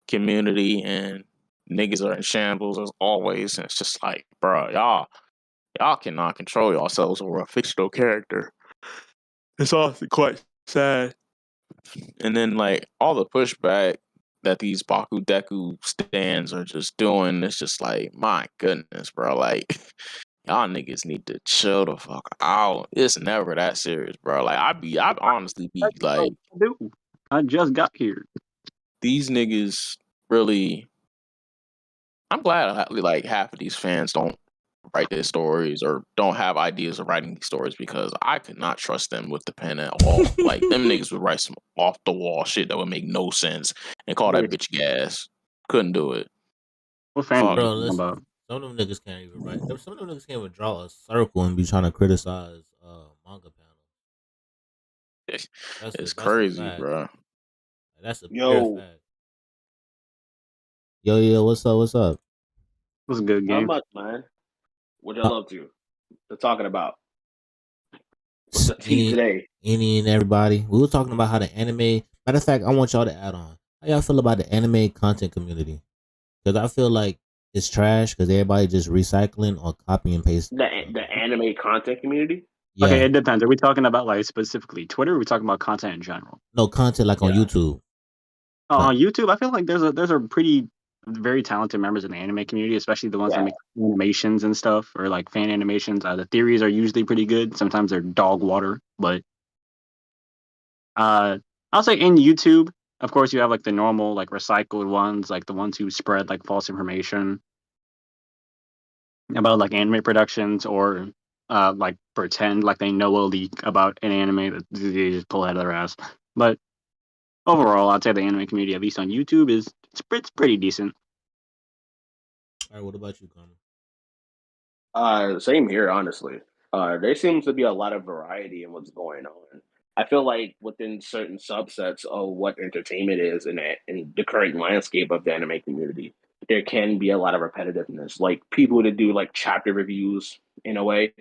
community, and niggas are in shambles as always. And it's just like, bro, y'all cannot control yourselves over a fictional character. It's honestly quite sad. And then like all the pushback that these Baku Deku stands are just doing, it's just like, my goodness, bro. Like y'all niggas need to chill the fuck out. It's never that serious, bro. Like I'd honestly be like, I just got here. These niggas really. I'm glad like half of these fans don't write their stories or don't have ideas of writing these stories, because I could not trust them with the pen at all. Like them niggas would write some off the wall shit that would make no sense and call that bitch gas. Couldn't do it. What fan Fuck. Bro, you listen, about? some of them niggas can't even write. Some of them niggas can't even draw a circle and be trying to criticize manga panels. It's That's a crazy, fact. bro. That's a pure Yo, fact. Yo, what's up? What's up? What's a good Not game? much, man. What y'all up to? They're talking about. What's the tea today? Any and everybody. We were talking about how the anime. Matter of fact, I want y'all to add on. How y'all feel about the anime content community? Because I feel like it's trash because everybody just recycling or copy and paste. The anime content community? Yeah. Okay, it depends. Are we talking about like specifically Twitter? Or are we talking about content in general? No, content like on YouTube. On YouTube, I feel like there's a pretty very talented members in the anime community, especially the ones that make animations and stuff, or like fan animations. The theories are usually pretty good. Sometimes they're dog water, but I'll say in YouTube, of course, you have like the normal like recycled ones, like the ones who spread like false information about like anime productions or like pretend like they know a leak about an anime that they just pull out of their ass. But overall, I'd say the anime community, at least on YouTube, it's pretty decent. All right, what about you, Connor? Same here, honestly. There seems to be a lot of variety in what's going on. I feel like within certain subsets of what entertainment is in the current landscape of the anime community, there can be a lot of repetitiveness. Like people that do like chapter reviews in a way,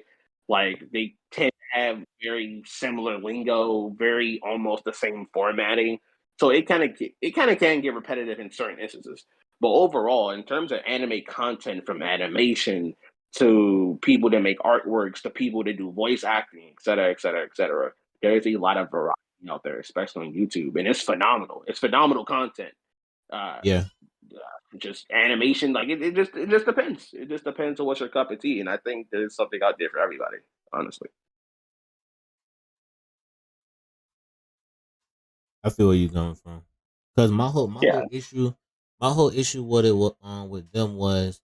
like they tend to have very similar lingo, very almost the same formatting. So it kind of can get repetitive in certain instances. But overall, in terms of anime content, from animation to people that make artworks, to people that do voice acting, et cetera, et cetera, et cetera, there is a lot of variety out there, especially on YouTube, and it's phenomenal. It's phenomenal content. Yeah. Just animation, like it just depends. It just depends on what's your cup of tea, and I think there's something out there for everybody. Honestly, I feel where you're coming from. Because my whole issue with it with them was,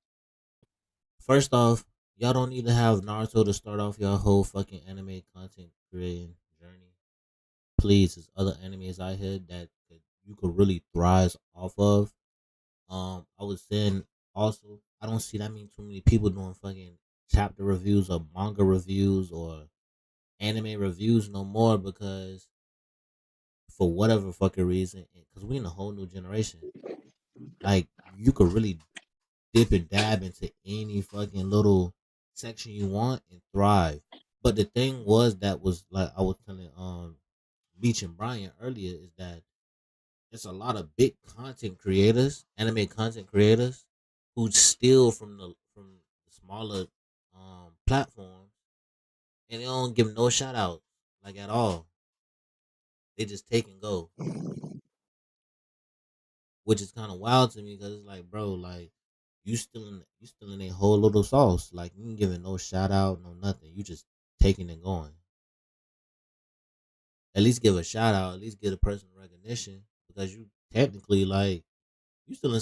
first off, y'all don't need to have Naruto to start off your whole fucking anime content creating journey. Please, there's other animes out here that you could really thrive off of. I was saying also, I don't see that too many people doing fucking chapter reviews or manga reviews or anime reviews no more, because for whatever fucking reason, because we in a whole new generation, like you could really dip and dab into any fucking little section you want and thrive. But the thing was, that was like I was telling Beach and Brian earlier, is that it's a lot of big content creators, anime content creators, who steal from the smaller platforms, and they don't give no shout out like at all. They just take and go, which is kind of wild to me, because it's like, bro, like you still in a whole little sauce. Like you ain't giving no shout out, no nothing. You just taking and going. At least give a shout out. At least give a person recognition, because you technically, like, you still in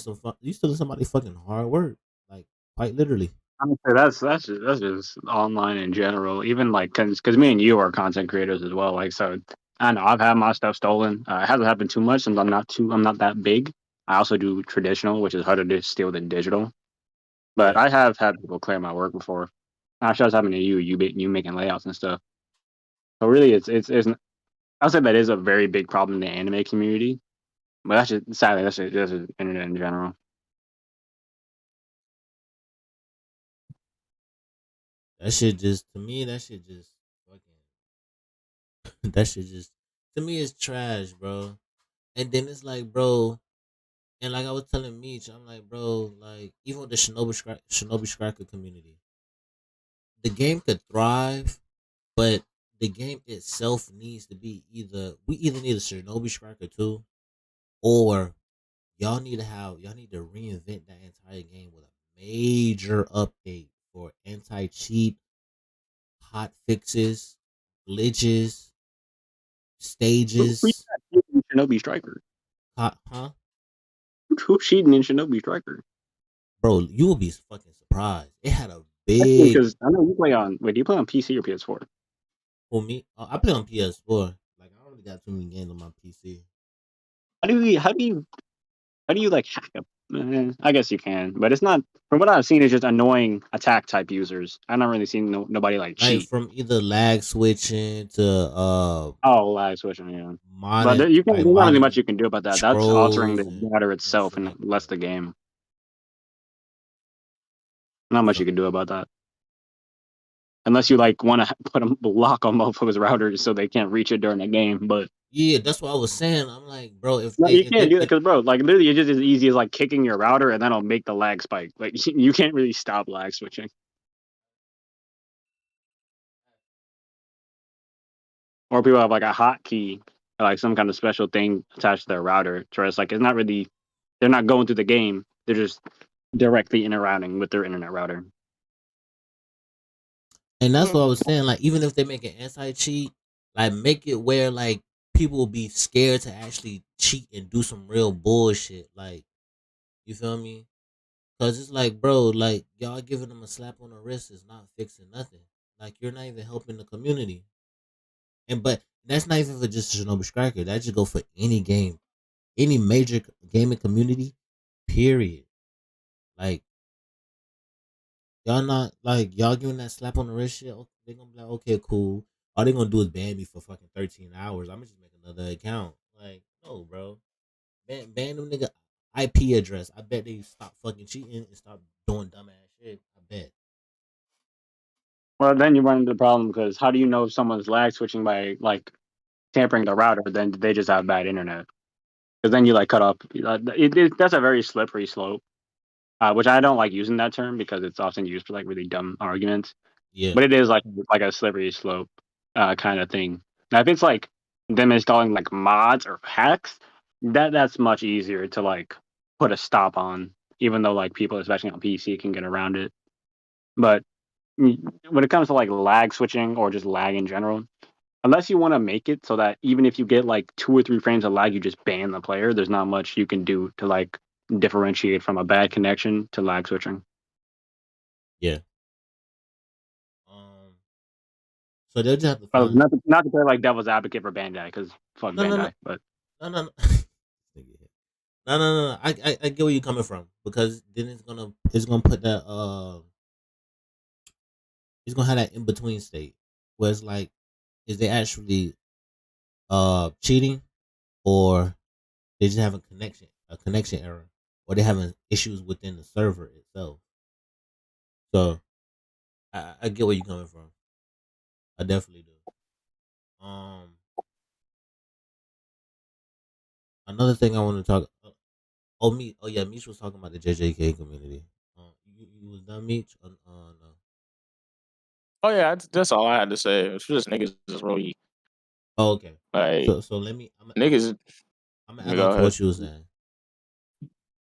somebody fucking hard work, like quite literally. I mean, that's just online in general. Even like because me and you are content creators as well. Like, so I know I've had my stuff stolen. It hasn't happened too much since I'm not that big. I also do traditional, which is harder to steal than digital. But I have had people claim my work before. I'm sure it's happened to you making layouts and stuff. So really, it's I'll say that is a very big problem in the anime community. But sadly that's just internet in general. That shit just fucking that shit just, to me, is trash, bro. And then it's like, bro, and like I was telling Meech, I'm like, bro, like even with the Shinobi Striker community, the game could thrive, but the game itself needs to be we either need a Shinobi Striker 2, or y'all need to reinvent that entire game with a major update for anti-cheat, hot fixes, glitches, stages. Shinobi Striker. Huh? Who's cheating in Shinobi Striker? Bro, you will be fucking surprised. It had a big. Because I know you play on. Wait, do you play on PC or PS4? For me, I play on PS4. Like I don't really got too many games on my PC. How do you like hack up? I guess you can, but it's not. From what I've seen, it's just annoying attack type users. I've not really seen nobody like cheat. Like from either lag switching to lag switching, yeah. Modding, but you can. There's not really much you can do about that. That's altering the and data itself and less the game. Not much you can do about that. unless you like want to put a block on motherfuckers' routers so they can't reach it during the game. But Yeah, that's what I was saying. I'm like, bro, no, you if can't do that they because, bro, like literally, it's just as easy as like kicking your router, and that'll make the lag spike. Like you can't really stop lag switching. Or people have like a hotkey, like some kind of special thing attached to their router. So it's like it's not really, they're not going through the game. They're just directly interacting with their internet router. And that's what I was saying. Like, even if they make an anti cheat, like make it where like people will be scared to actually cheat and do some real bullshit. Like, you feel me? Cause it's like, bro, like y'all giving them a slap on the wrist is not fixing nothing. Like, you're not even helping the community. And but that's not even for just Chernobyl Striker. That just go for any game, any major gaming community. Period. Like, y'all not like y'all giving that slap on the wrist shit. Okay, they gonna be like, okay, cool. All they gonna do is ban me for fucking 13 hours. I'm gonna just make another account. Like, no, bro. Ban them nigga IP address. I bet they stop fucking cheating and stop doing dumbass shit. I bet. Well, then you run into the problem because how do you know if someone's lag switching by like tampering the router? Then they just have bad internet. Because then you like cut off. That's a very slippery slope. Which I don't like using that term because it's often used for like really dumb arguments. Yeah. But it is like a slippery slope kind of thing. Now, if it's like them installing like mods or hacks, that's much easier to like put a stop on. Even though like people, especially on PC, can get around it. But when it comes to like lag switching or just lag in general, unless you want to make it so that even if you get like 2 or 3 frames of lag, you just ban the player. There's not much you can do to like differentiate from a bad connection to lag switching. Yeah. So they'll just have to find. Not to play like devil's advocate for Bandai because fuck No, Bandai, no, no, but no, no, no. No. I get where you're coming from because then it's gonna put that it's gonna have that in between state where it's like, is they actually cheating, or they just have a connection error, or they having issues within the server itself. So I get where you're coming from. I definitely do. Another thing I want to talk. Oh yeah, Meech was talking about the JJK community. You was done, Meech? No. Oh yeah, that's all I had to say. It's just niggas is really Oh, okay. like So let me. niggas. I'm gonna Let me add go on to ahead. what you was saying,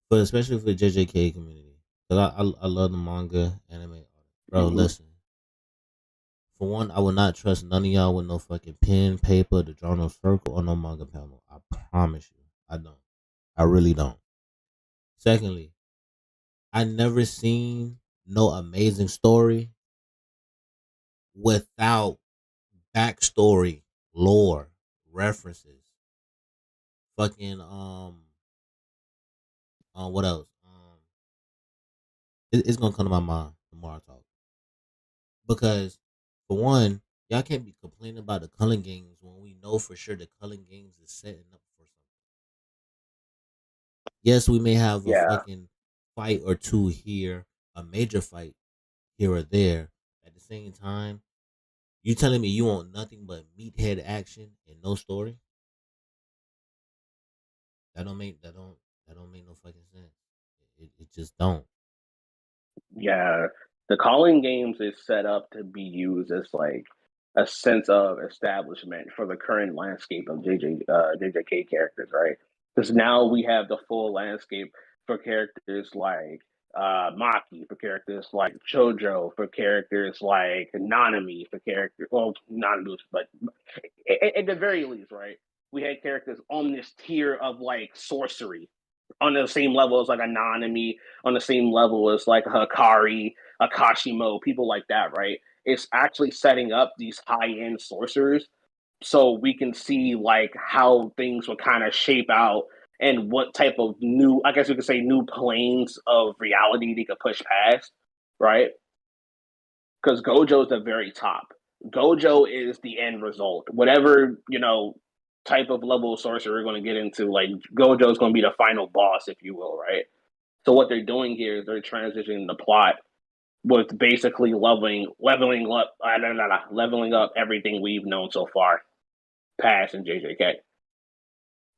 but especially for the JJK community, because I love the manga anime. Bro, listen. For one, I will not trust none of y'all with no fucking pen, paper, to draw no circle, or no manga panel. I promise you, I don't. I really don't. Secondly, I never seen no amazing story without backstory, lore, references. Fucking what else? It's gonna come to my mind the more I talk. Because for one, y'all can't be complaining about the Culling Games when we know for sure the Culling Games is setting up for something. Yes, we may have a Yeah. fucking fight or two here, a major fight here or there. At the same time, you telling me you want nothing but meathead action and no story? That don't make no fucking sense. It just don't. Yeah, the calling games is set up to be used as like a sense of establishment for the current landscape of JJK characters, right? Because now we have the full landscape for characters like Maki, for characters like Chojo, for characters like Nanami, for characters well not but at the very least, right? We had characters on this tier of like sorcery on the same level as like Anonymous, on the same level as like Hakari, Akashimo, people like that, right? It's actually setting up these high end sorcerers so we can see like how things will kind of shape out and what type of new, I guess we could say, new planes of reality they could push past, right? Because Gojo's the very top. Gojo is the end result. Whatever, type of level of sorcerer we're going to get into, like Gojo's going to be the final boss, if you will, right? So what they're doing here is they're transitioning the plot was basically leveling up everything we've known so far, past in JJK.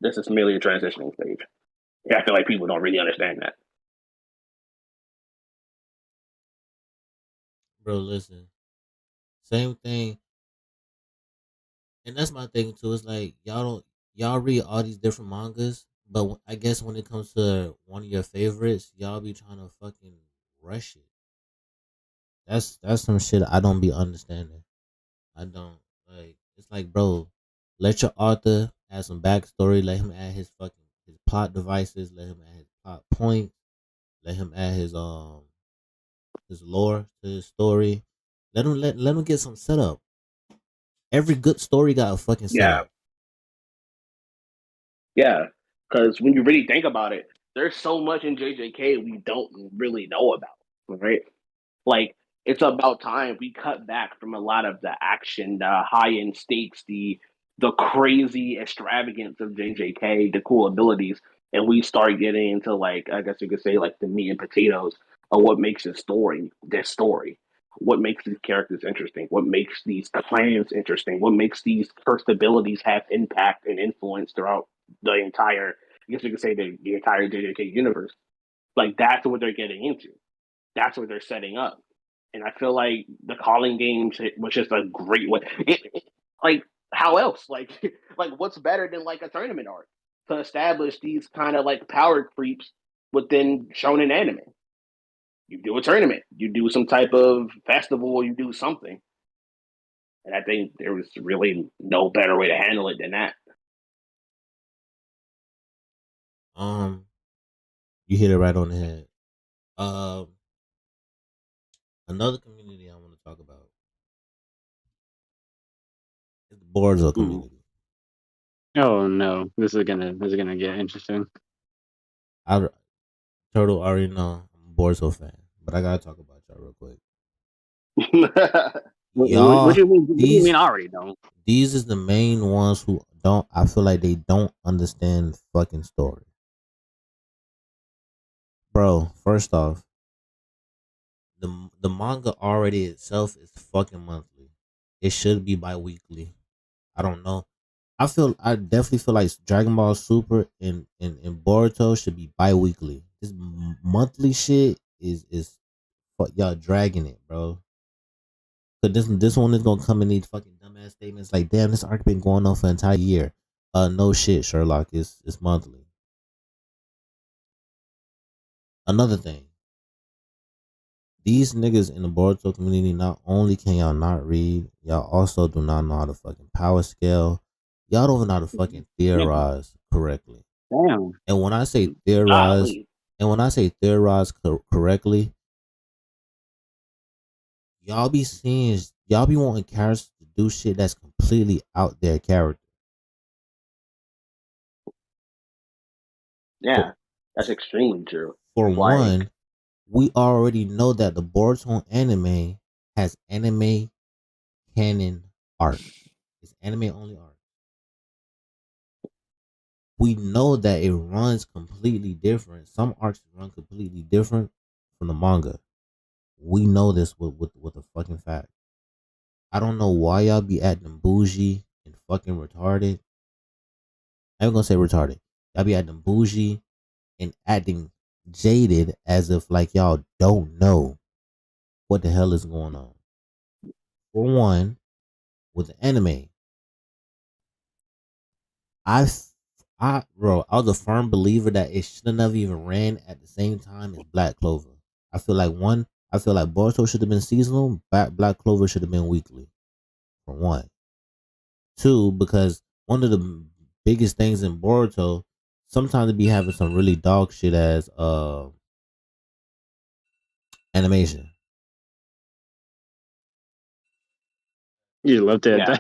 This is merely a transitioning stage. Yeah, I feel like people don't really understand that. Bro, listen. Same thing. And that's my thing too. It's like y'all read all these different mangas, but I guess when it comes to one of your favorites, y'all be trying to fucking rush it. That's some shit I don't be understanding. I don't like. It's like, bro, let your author have some backstory. Let him add his plot devices. Let him add his plot points. Let him add his lore to his story. Let him get some setup. Every good story got a fucking setup. Yeah, because when you really think about it, there's so much in JJK we don't really know about, right? Like, it's about time we cut back from a lot of the action, the high end stakes, the crazy extravagance of JJK, the cool abilities, and we start getting into, like, I guess you could say, like, the meat and potatoes of what makes this story. What makes these characters interesting? What makes these clans interesting? What makes these cursed abilities have impact and influence throughout the entire, I guess you could say, the entire JJK universe? Like, that's what they're getting into. That's what they're setting up. And I feel like the calling games was just a great way. Like, how else? Like, like what's better than like a tournament arc to establish these kind of like power creeps within shonen anime? You do a tournament, you do some type of festival, you do something. And I think there was really no better way to handle it than that. You hit it right on the head. Another community I want to talk about is the Boruto community. Oh no, this is gonna get interesting. Turtle already know I'm a Boruto fan, but I gotta talk about y'all real quick. What do you mean? I already know. These is the main ones who don't. I feel like they don't understand fucking story, bro. First off, the manga already itself is fucking monthly. It should be bi-weekly. I don't know. I definitely feel like Dragon Ball Super and Boruto should be bi-weekly. This monthly shit is fuck y'all dragging it, bro. But this one is gonna come in these fucking dumbass statements like, damn, this arc been going on for an entire year. No shit, Sherlock. It's monthly. Another thing. These niggas in the Boruto community, not only can y'all not read, y'all also do not know how to fucking power scale. Y'all don't even know how to fucking theorize correctly. Damn. And when I say theorize, correctly, y'all be wanting characters to do shit that's completely out their character. Yeah, that's extremely true. For one, we already know that the Boruto anime has anime canon art. It's anime only art. We know that it runs completely different. Some arcs run completely different from the manga. We know this with a fucking fact. I don't know why y'all be acting bougie and fucking retarded. I'm gonna say retarded. Y'all be acting bougie and acting jaded as if like y'all don't know what the hell is going on. For one, with the anime, I was a firm believer that it should have never even ran at the same time as Black Clover. I feel like Boruto should have been seasonal. Black Clover should have been weekly. For one, two, because one of the biggest things in Boruto, sometimes it be having some really dog shit as animation. You left it at that.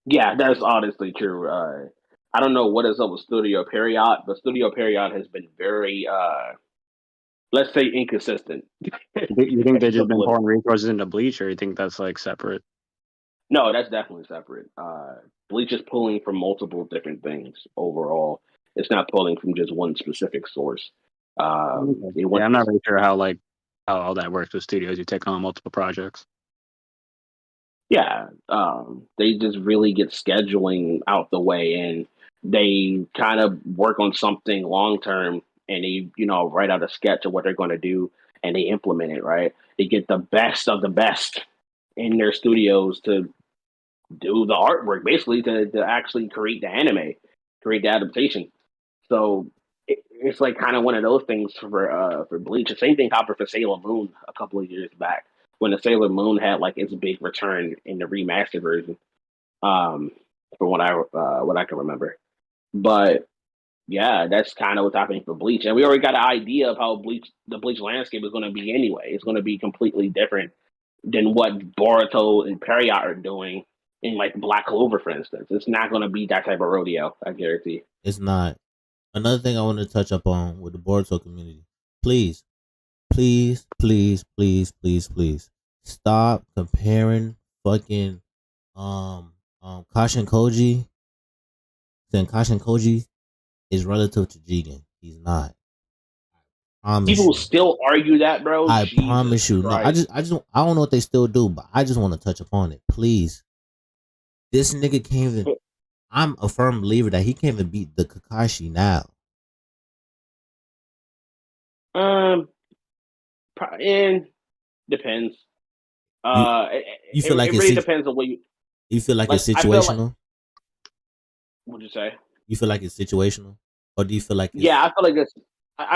Yeah, that's honestly true. I don't know what is up with Studio Period, but Studio Period has been very, let's say, inconsistent. You think they just been pouring resources into Bleach, or you think that's like separate? No, that's definitely separate. Bleach is pulling from multiple different things overall. It's not pulling from just one specific source. I'm not really sure how like how all that works with studios. You take on multiple projects. Yeah, they just really get scheduling out the way, and they kind of work on something long term, and they write out a sketch of what they're going to do, and they implement it. Right, they get the best of the best in their studios to do the artwork, basically to actually create the anime, create the adaptation. So it's like kind of one of those things for Bleach. The same thing happened for Sailor Moon a couple of years back when the Sailor Moon had like its big return in the remastered version. From what I can remember, but yeah, that's kind of what's happening for Bleach, and we already got an idea of how the Bleach landscape is going to be anyway. It's going to be completely different than what Boruto and Period are doing in like Black Clover, for instance. It's not going to be that type of rodeo, I guarantee. It's not. Another thing I want to touch up on with the Boruto community. Please, please, please, please, please, please stop comparing fucking Kashin Koji. Saying Kashin Koji is relative to Jigen. He's not. People still argue that, bro. I Jesus promise you. Christ. No, I don't know what they still do, but I just want to touch upon it. Please. This nigga can't even. I'm a firm believer that he can't even beat the Kakashi now. And depends. You feel like it really depends on what you feel like like, it's situational? What'd you say? You feel like it's situational, or do you feel like it's... Yeah, I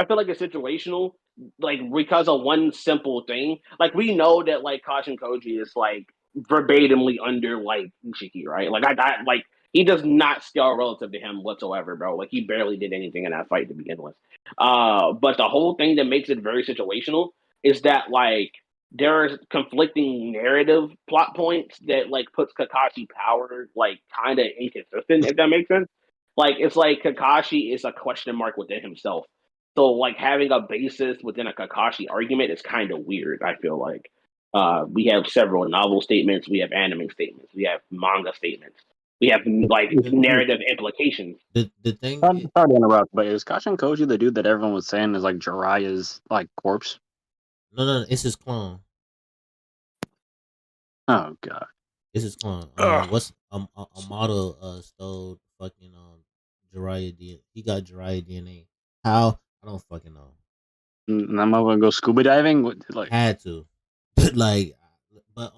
feel like it's situational, like because of one simple thing. Like we know that like Kashin Koji is like verbatimly under like Ushiki, right? Like I like he does not scale relative to him whatsoever, bro. Like he barely did anything in that fight to begin with. But the whole thing that makes it very situational is that like there's conflicting narrative plot points that like puts Kakashi power like kind of inconsistent, if that makes sense. Like it's like Kakashi is a question mark within himself. So like having a basis within a Kakashi argument is kind of weird. I feel like we have several novel statements, we have anime statements, we have manga statements, we have like narrative implications. The thing. Sorry to interrupt, but is Kashin Koji the dude that everyone was saying is like Jiraiya's like corpse? No, it's his clone. Oh god, it's his clone. What's a model stole fucking Jiraiya DNA. He got Jiraiya DNA. How? I don't fucking know. and I'm gonna go scuba diving. Like Had to, like, but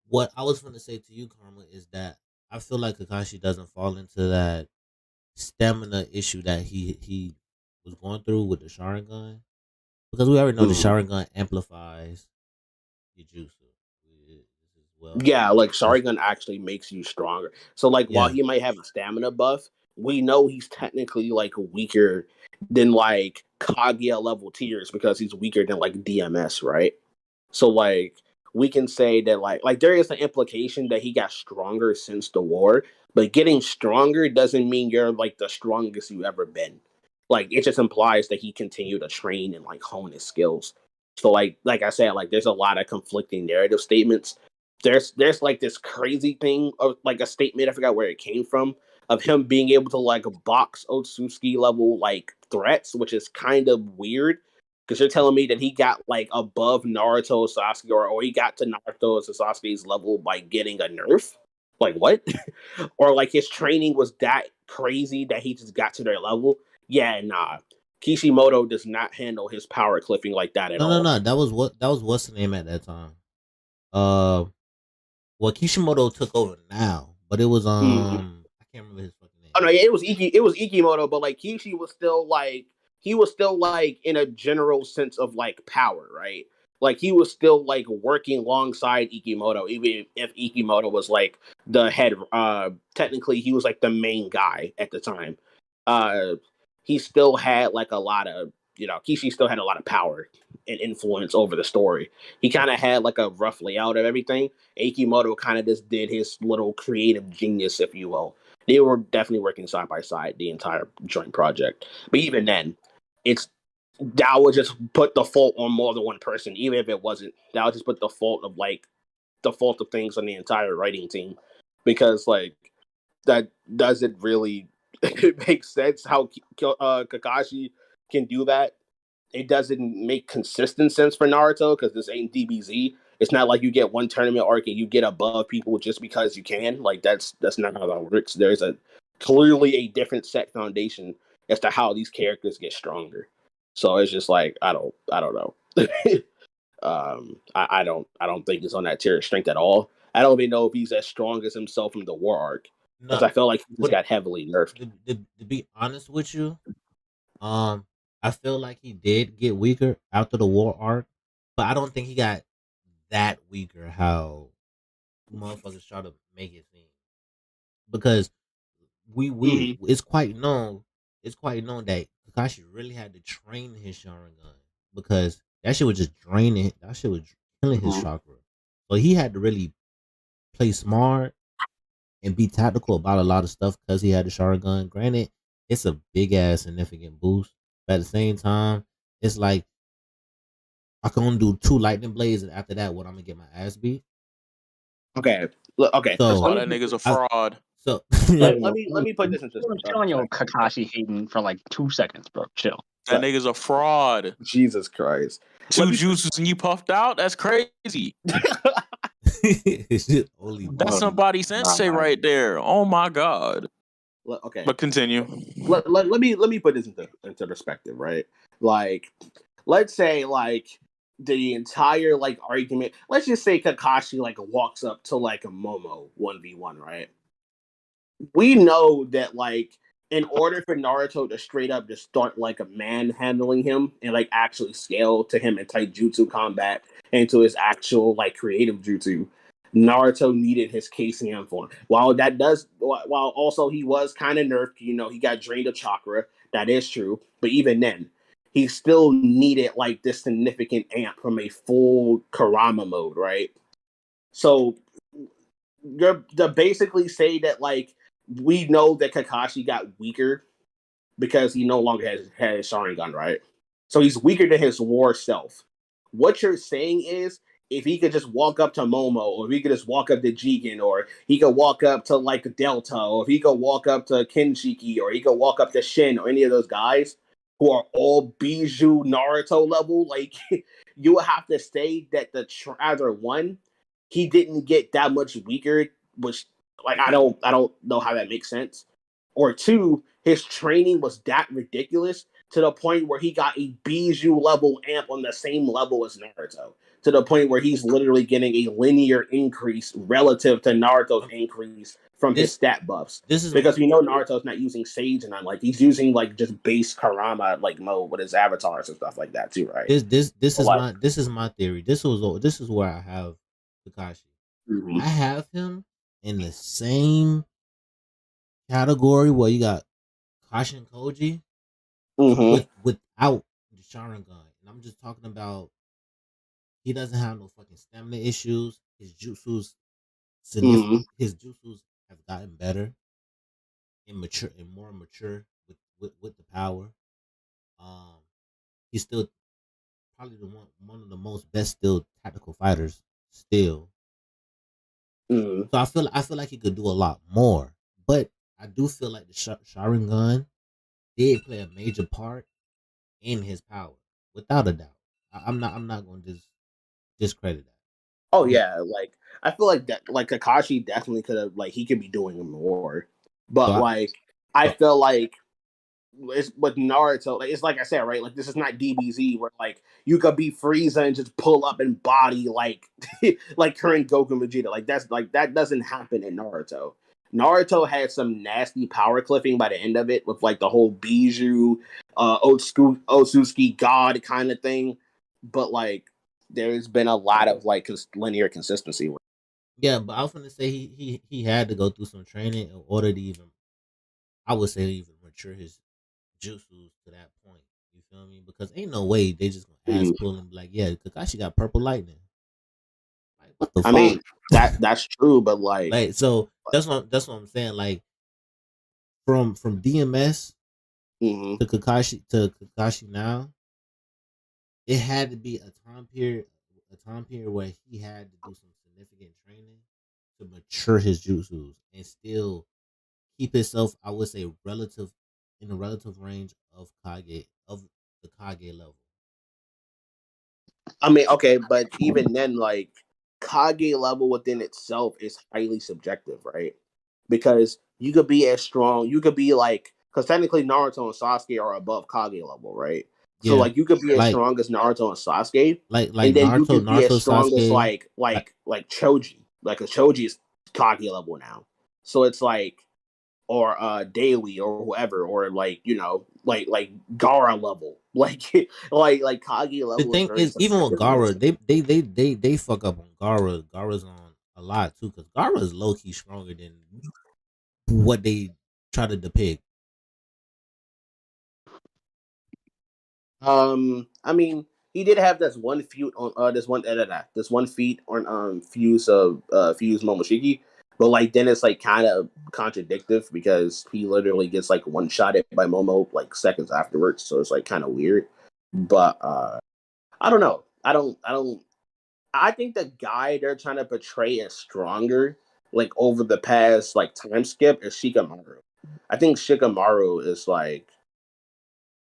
what I was gonna say to you, Karma, is that I feel like Kakashi doesn't fall into that stamina issue that he was going through with the Sharingan, because we already know the Sharingan amplifies your jutsu. Well, yeah, like Sharingan actually makes you stronger. So like while he might have a stamina buff, we know he's technically like weaker than like Kaguya level tiers because he's weaker than like DMS, right? So like we can say that like there is an implication that he got stronger since the war, but getting stronger doesn't mean you're like the strongest you've ever been. Like it just implies that he continued to train and like hone his skills. So like I said, like there's a lot of conflicting narrative statements. There's like this crazy thing of like a statement, I forgot where it came from, of him being able to like box Otsutsuki level like threats, which is kind of weird because you're telling me that he got like above Naruto, Sasuke, or he got to Naruto and Sasuke's level by getting a nerf. Like what? Or like his training was that crazy that he just got to their level. Yeah, nah. Kishimoto does not handle his power cliffing like that at all. No. That was what's the name at that time. Well, Kishimoto took over now, but it was I can't remember his fucking name. Oh no, yeah, it was Ikimoto, but like Kishi was still like in a general sense of like power, right? Like he was still like working alongside Ikimoto, even if Ikimoto was like the head. Technically, he was like the main guy at the time. He still had like a lot of Kishi still had a lot of power and influence over the story. He kind of had like a rough layout of everything. Ikimoto kind of just did his little creative genius, if you will. They were definitely working side by side the entire joint project. But even then, that would just put the fault on more than one person, even if it wasn't. That would just put the fault of things on the entire writing team, because like that doesn't really make sense how Kakashi can do that. it doesn't make consistent sense for Naruto because this ain't DBZ. It's not like you get one tournament arc and you get above people just because you can. Like that's not how that works. There's a clearly a different set foundation as to how these characters get stronger. So it's just like I don't know. I don't think he's on that tier of strength at all. I don't even know if he's as strong as himself from the war arc because No, I felt like he just got heavily nerfed. to be honest with you, I feel like he did get weaker after the war arc, but I don't think he got that weaker how motherfuckers try to make it seem. Because it's quite known that Kakashi really had to train his Sharingan because that shit was just draining. That shit was killing his chakra. So he had to really play smart and be tactical about a lot of stuff because he had the Sharingan. Granted, it's a big ass significant boost, but at the same time, it's like I can only do 2 lightning blades, and after that, what I'm gonna get my ass beat. Okay, okay. So Oh, that nigga's a fraud. So let me put this into I'm telling you, Kakashi hating for like 2 seconds, bro. Chill. That nigga's a fraud. Jesus Christ. 2 juices and you puffed out? That's crazy. it's just only That's somebody sensei right there. Oh my god. Okay, but continue. Let me put this into perspective, right? Like, let's say like the entire like argument. Let's just say Kakashi like walks up to like a Momo 1v1, right? We know that like in order for Naruto to straight up just start like a man handling him and like actually scale to him in taijutsu combat and to his actual like creative jutsu, Naruto needed his KCM form. While also he was kind of nerfed, he got drained of chakra. That is true, but even then, he still needed like this significant amp from a full Kurama mode, right? So you're to basically say that like we know that Kakashi got weaker because he no longer has his Sharingan, right? So he's weaker than his war self. What you're saying is if he could just walk up to Momo, or if he could just walk up to Jigen, or he could walk up to like Delta, or if he could walk up to Kenshiki, or he could walk up to Shin, or any of those guys who are all Bijou Naruto level, like you would have to say that either one, he didn't get that much weaker, which like I don't know how that makes sense. Or 2, his training was that ridiculous to the point where he got a Bijou level amp on the same level as Naruto. To the point where he's literally getting a linear increase relative to Naruto's increase from his stat buffs. Because we know Naruto's not using Sage and I'm like he's using like just base Kurama like mode with his avatars and stuff like that too, right? This is my theory. This is where I have Kakashi. Mm-hmm. I have him in the same category where you got Kakashi and Koji without the Sharingan. And I'm just talking about he doesn't have no fucking stamina issues. His jutsus his jutsus have gotten better and more mature with the power. He's still probably one of the most best still tactical fighters still. So I feel like he could do a lot more, but I do feel like the Sharingan did play a major part in his power, without a doubt. I'm not going to just discredit that. Oh yeah, like I feel like that, like Kakashi definitely could have, like he could be doing more, but so I feel like it's with Naruto. Like, it's like I said, right? Like this is not DBZ where like you could be Frieza and just pull up and body like like current Goku Vegeta. Like that doesn't happen in Naruto. Naruto had some nasty power clipping by the end of it with like the whole Bijou, Otsutsuki God kind of thing, but like there's been a lot of like linear consistency. Yeah, but I was gonna say he had to go through some training in order to even, I would say, even mature his jutsus to that point. You feel me? Because ain't no way they just gonna ass pull and be like, yeah, Kakashi got purple lightning. Like what the fuck? I mean that's true, but like so that's what I'm saying. Like from DMS to Kakashi now, it had to be a time period where he had to do some significant training to mature his jutsus and still keep himself, I would say, in the relative range of Kage, of the Kage level. I mean, okay, but even then, like Kage level within itself is highly subjective, right? Because you could be as strong, you could be like, because technically Naruto and Sasuke are above Kage level, right? So Yeah, like you could be as like strong as Naruto and Sasuke, like and then you Naruto, could be as strong as Sasuke. like Choji, like a Choji is Kage level now. So it's like, or Daily or whoever, or like like Gara level, like like Kage The level is thing very is, even with subjective in Gara, this. they fuck up on Gara. Gara's on a lot too, because Gara is low key stronger than what they try to depict. I mean, he did have this one feat on this one feat on Fuse Momoshiki, but like then it's like kind of contradictive because he literally gets like one shotted by Momo like seconds afterwards, so it's like kind of weird. But I don't know. I think the guy they're trying to portray as stronger, like over the past like time skip, is Shikamaru. I think Shikamaru is like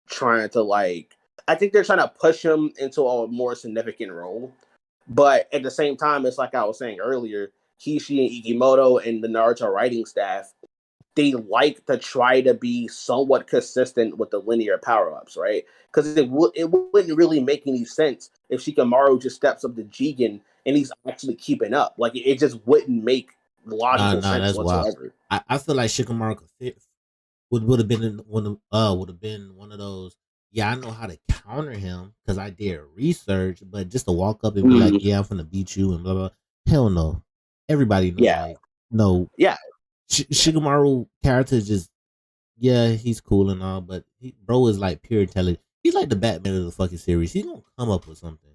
trying to like I think they're trying to push him into a more significant role. But at the same time, it's like I was saying earlier, Kishi and Igimoto and the Naruto writing staff, they like to try to be somewhat consistent with the linear power-ups, right? Because it wouldn't really make any sense if Shikamaru just steps up to Jigen and he's actually keeping up. Like it just wouldn't make logical sense That's wild. whatsoever. I feel like Shikamaru could fit, would have been one of those. Yeah, I know how to counter him because I did research, but just to walk up and be like, "Yeah, I'm gonna beat you," and blah blah. Hell no. Everybody know, Yeah, like, no. yeah, Shikamaru character is just, yeah, he's cool and all, but bro is like pure intelligence. He's like the Batman of the fucking series. He's gonna come up with something,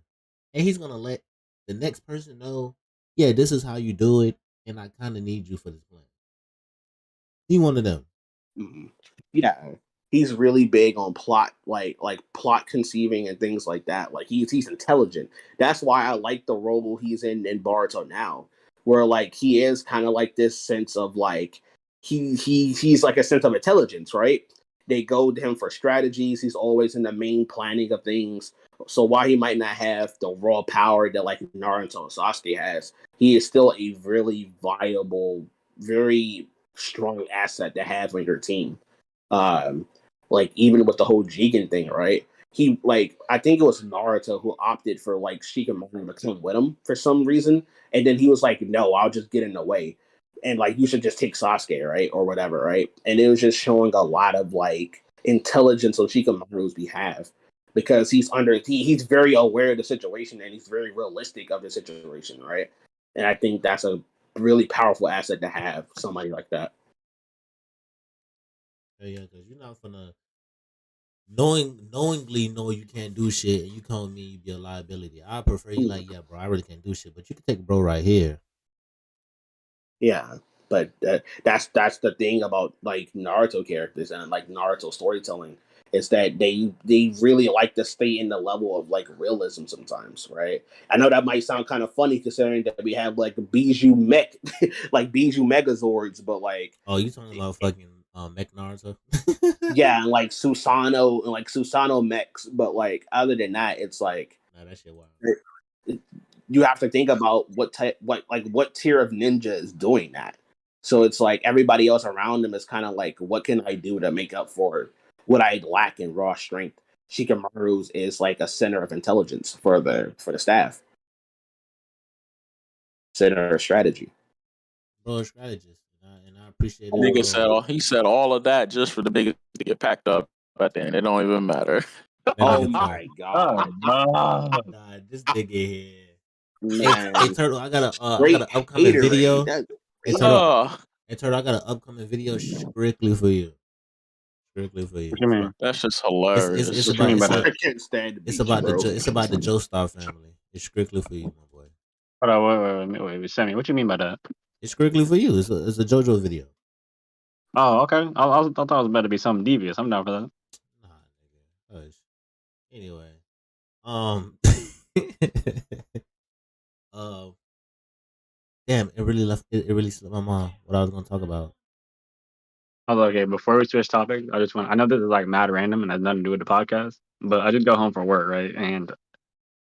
and he's gonna let the next person know, yeah, this is how you do it, and I kind of need you for this plan. He one of them. mhm. Yeah. He's really big on plot, like plot conceiving and things like that. Like he's intelligent. That's why I like the role he's in Boruto now, where like he is kind of like this sense of like he's like a sense of intelligence, right? They go to him for strategies. He's always in the main planning of things. So while he might not have the raw power that like Naruto and Sasuke has, he is still a really viable, very strong asset to have on your team. Um, like even with the whole Jigen thing, right? He like I think it was Naruto who opted for like Shikamaru to come with him for some reason, and then he was like, "No, I'll just get in the way," and like you should just take Sasuke, right, or whatever, right? And it was just showing a lot of like intelligence on Shikamaru's behalf because he's very aware of the situation and he's very realistic of the situation, right? And I think that's a really powerful asset to have somebody like that. Yeah, because you're not gonna knowingly know you can't do shit, and you calling me you be a liability. I prefer you like, yeah, bro, I really can't do shit, but you can take bro right here. Yeah, but that's the thing about like Naruto characters and like Naruto storytelling is that they really like to stay in the level of like realism sometimes, right? I know that might sound kind of funny considering that we have like Bijou Mech, like Bijou Megazords, but like Oh, you talking about fucking Mech Naruto? yeah, and like Susano mechs, but like other than that, it's like Nah, that shit wild. you have to think about what tier of ninja is doing that. So it's like everybody else around them is kind of like, what can I do to make up for what I lack in raw strength? Shikamaru's is like a center of intelligence for the staff, center of strategy. Bro, a strategist, and I appreciate it. Nigga said he said all of that just for the niggas to get packed up at the end. It don't even matter. Oh my god, Nah, this nigga here. man! Hey Turtle, I got Great an upcoming haterade. video. That's Hey great. Turtle, I got an upcoming video strictly for you. Strictly for you. What you mean? That's just hilarious. It's What you mean by that? I can't stand to it's beat you, about bro. it's about the Joestar family. It's strictly for you, my boy. Hold on, wait, Sammy. What you mean by that? It's strictly for you. It's a JoJo video. Oh, okay. I thought it was about to be something devious. I'm down for that. Nah, nigga. Hush. Anyway, um, damn, it really left. It really slipped my mind what I was gonna talk about. Okay, before we switch topics, I know this is like mad random and has nothing to do with the podcast, but I just got home from work, right? And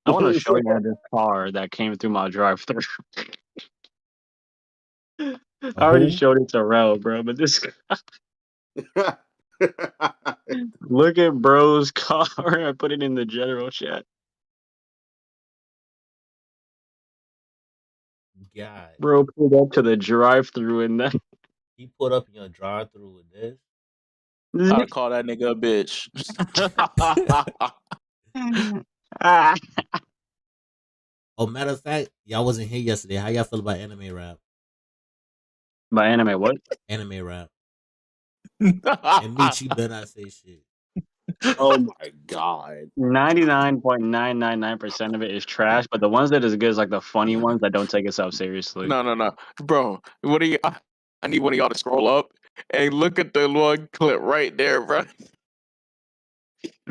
I want to show you this car that came through my drive-thru. I already showed it to Rel, bro, but this look at bro's car. I put it in the general chat. God, Bro pulled up to the drive-thru and that. he put up in your drive-through with this. I'd call that nigga a bitch. Oh, matter of fact, y'all wasn't here yesterday. How y'all feel about anime rap? By anime, what? Anime rap. And Meech, you better not say shit. Oh my god. 99.999% of it is trash, but the ones that is good is like the funny ones that don't take itself seriously. No, bro. What do you? I need one of y'all to scroll up and look at the one clip right there, bro.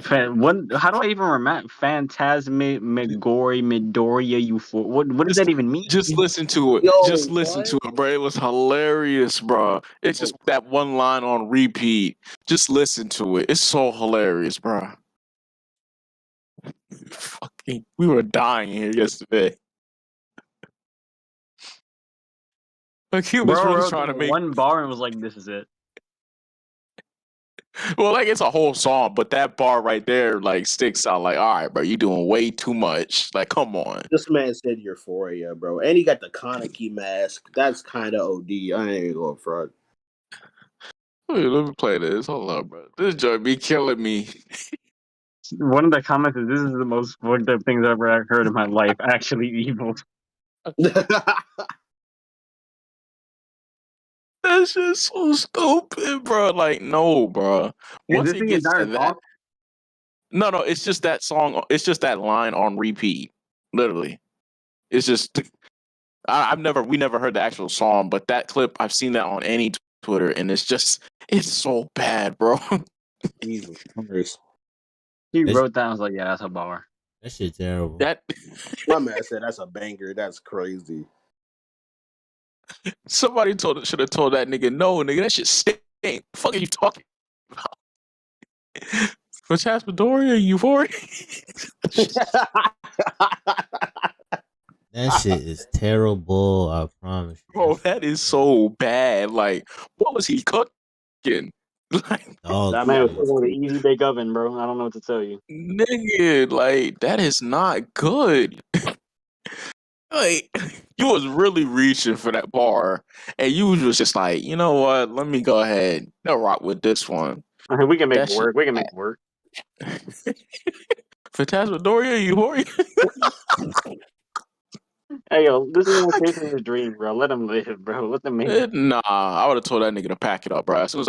What? How do I even remember? Phantasmagoria, Midoriya, Euphoria. What does that even mean? Just listen to it. Yo, Just listen to it, bro. It was hilarious, bro. It's just that one line on repeat. Just listen to it. It's so hilarious, bro. Fucking, we were dying here yesterday. Like he was really trying to make one bar and was like, "This is it." Well, like it's a whole song, but that bar right there like sticks out. Like, all right, bro, you doing way too much. Like, come on. This man said Euphoria, bro. And he got the Kaneki mask. That's kind of OD. I ain't even going front. Wait, let me play this. Hold up, bro. This joint be killing me. One of the comments is, "This is the most fucked up things I've ever heard in my life." Actually, evil. That's just so stupid, bro. Like, no, bro. Once it gets to that, no, it's just that song. It's just that line on repeat. Literally, it's just. We never heard the actual song, but that clip, I've seen that on any Twitter, and it's so bad, bro. Jesus Christ. He wrote that. I was like, "Yeah, that's a bar." That shit terrible. My man said that's a banger. That's crazy. Somebody should have told that nigga, no, nigga, that shit stink. The fuck are you talking about? For Chaspadoria, Euphoria? That shit is terrible. I promise you. Bro, that is so bad. Like, what was he cooking? Like, that man was cooking with an easy bake oven, bro. I don't know what to tell you. Nigga, like, that is not good. Like, you was really reaching for that bar, and you was just like, you know what? Let me go ahead and rock with this one. We can make it work. We can make it work. Phantasmagoria, Euphoria. Hey, yo, this is one chasing his dream, bro. Let him live, bro. Let them make it. Nah, I would have told that nigga to pack it up, bro. As soon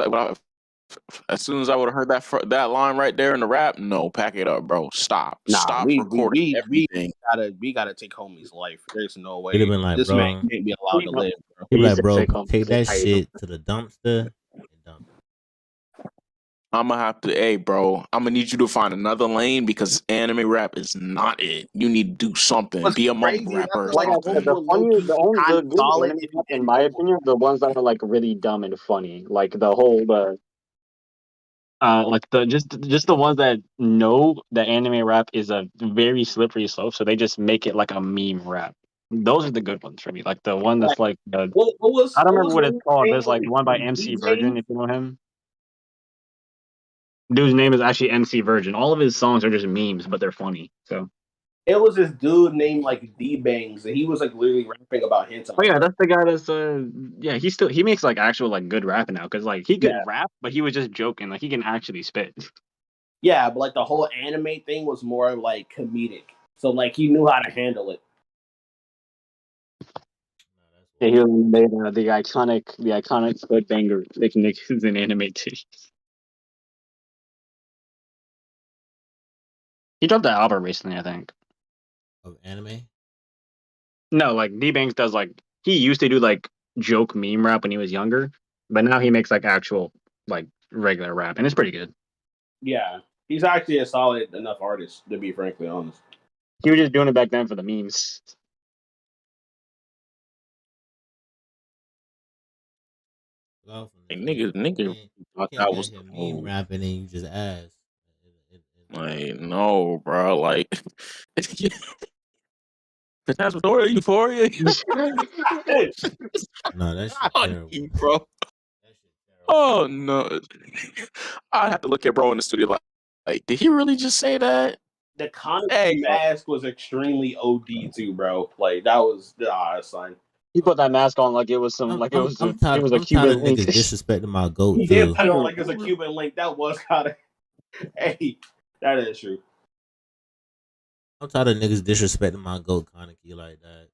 as I would have heard that line right there in the rap, no, pack it up, bro. Stop recording everything. We gotta take homie's life. There's no way. He'd have been like, this bro, man can't be allowed to live, bro. He'd be like, bro, take that shit to the dumpster and dump it. I'm gonna have to, hey, bro, I'm gonna need you to find another lane because anime rap is not it. You need to do something. Be a mumble rapper or something. The good anime rap, in my opinion, the ones that are like really dumb and funny, like the whole like just the ones that know that anime rap is a very slippery slope, so they just make it like a meme rap. Those are the good ones for me. Like the one that's like I don't remember what it's called. There's like one by MC Virgin, if you know him. Dude's name is actually MC Virgin. All of his songs are just memes, but they're funny. So it was this dude named like D-Bangs, and he was like literally rapping about hentai. Oh yeah, that's the guy that's he makes like actual like good rapping now because like he could rap, but he was just joking. Like he can actually spit. Yeah, but like the whole anime thing was more like comedic, so like he knew how to handle it. Yeah, he made the iconic foot banger Nick is an anime too. He dropped that album recently, I think. Of anime? No, like D-Banks does like he used to do like joke meme rap when he was younger, but now he makes like actual like regular rap, and it's pretty good. Yeah, he's actually a solid enough artist to be frankly honest. He was just doing it back then for the memes. Nigga, I thought that was meme rapping and you just ask. Like, no, bro. Like, Phantasmagoria, Euphoria. No, that shit terrible. Bro. That shit terrible. Oh no. I have to look at bro in the studio like, did he really just say that? The Commuinty mask was extremely OD too, bro. Like that was son. He put that mask on like it was some I'm tired of Cuban link. niggas disrespecting my goat He too. did put it on like it's a Cuban link. That was kind of hey, that is true. I'm tired of niggas disrespecting my goat Kaneki like that.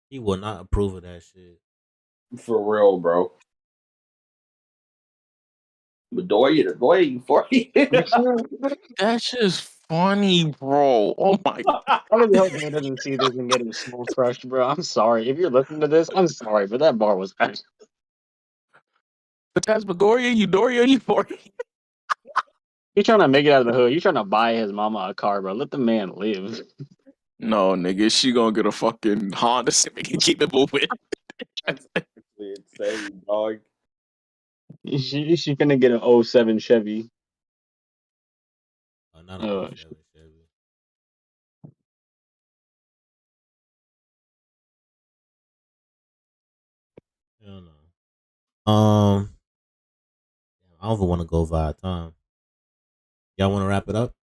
He will not approve of that shit. For real, bro. Midoriya, That's just funny, bro. Oh my god. I really hope he doesn't see this and get his soul crushed, bro. I'm sorry. If you're listening to this, I'm sorry, but that bar was Phantasmagoria, Euphoria. You're trying to make it out of the hood. You're trying to buy his mama a car, bro. Let the man live. No, nigga, she gonna get a fucking Honda Civic and keep it moving. insane, dog. She gonna get an 07 Chevy. Oh, not a Chevy. Hell no. I don't even want to go via time. Y'all want to wrap it up?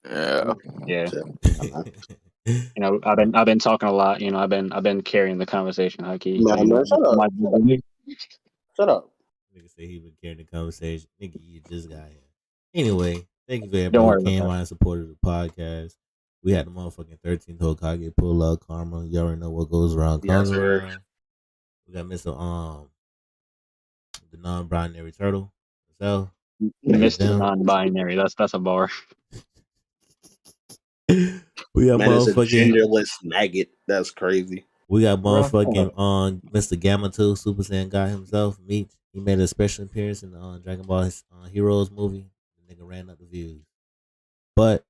Yeah. You know, I've been talking a lot. You know, I've been carrying the conversation. Haki. Man, shut up. Shut up. Nigga say he been carrying the conversation. Nigga, you just got here. Anyway, thank you for Don't everybody worry who came about on and supported the podcast. We had the motherfucking 13th Hokage pull up karma. You already know what goes around comes around. We got Mr. The non-binary turtle. So Mr. Non-binary. That's a bar. We got Man, it's a motherfucking genderless maggot. That's crazy. We got motherfucking Mr. Gamma 2 Super Saiyan guy himself, Meech. He made a special appearance in the Dragon Ball Heroes movie. The nigga ran up the views. But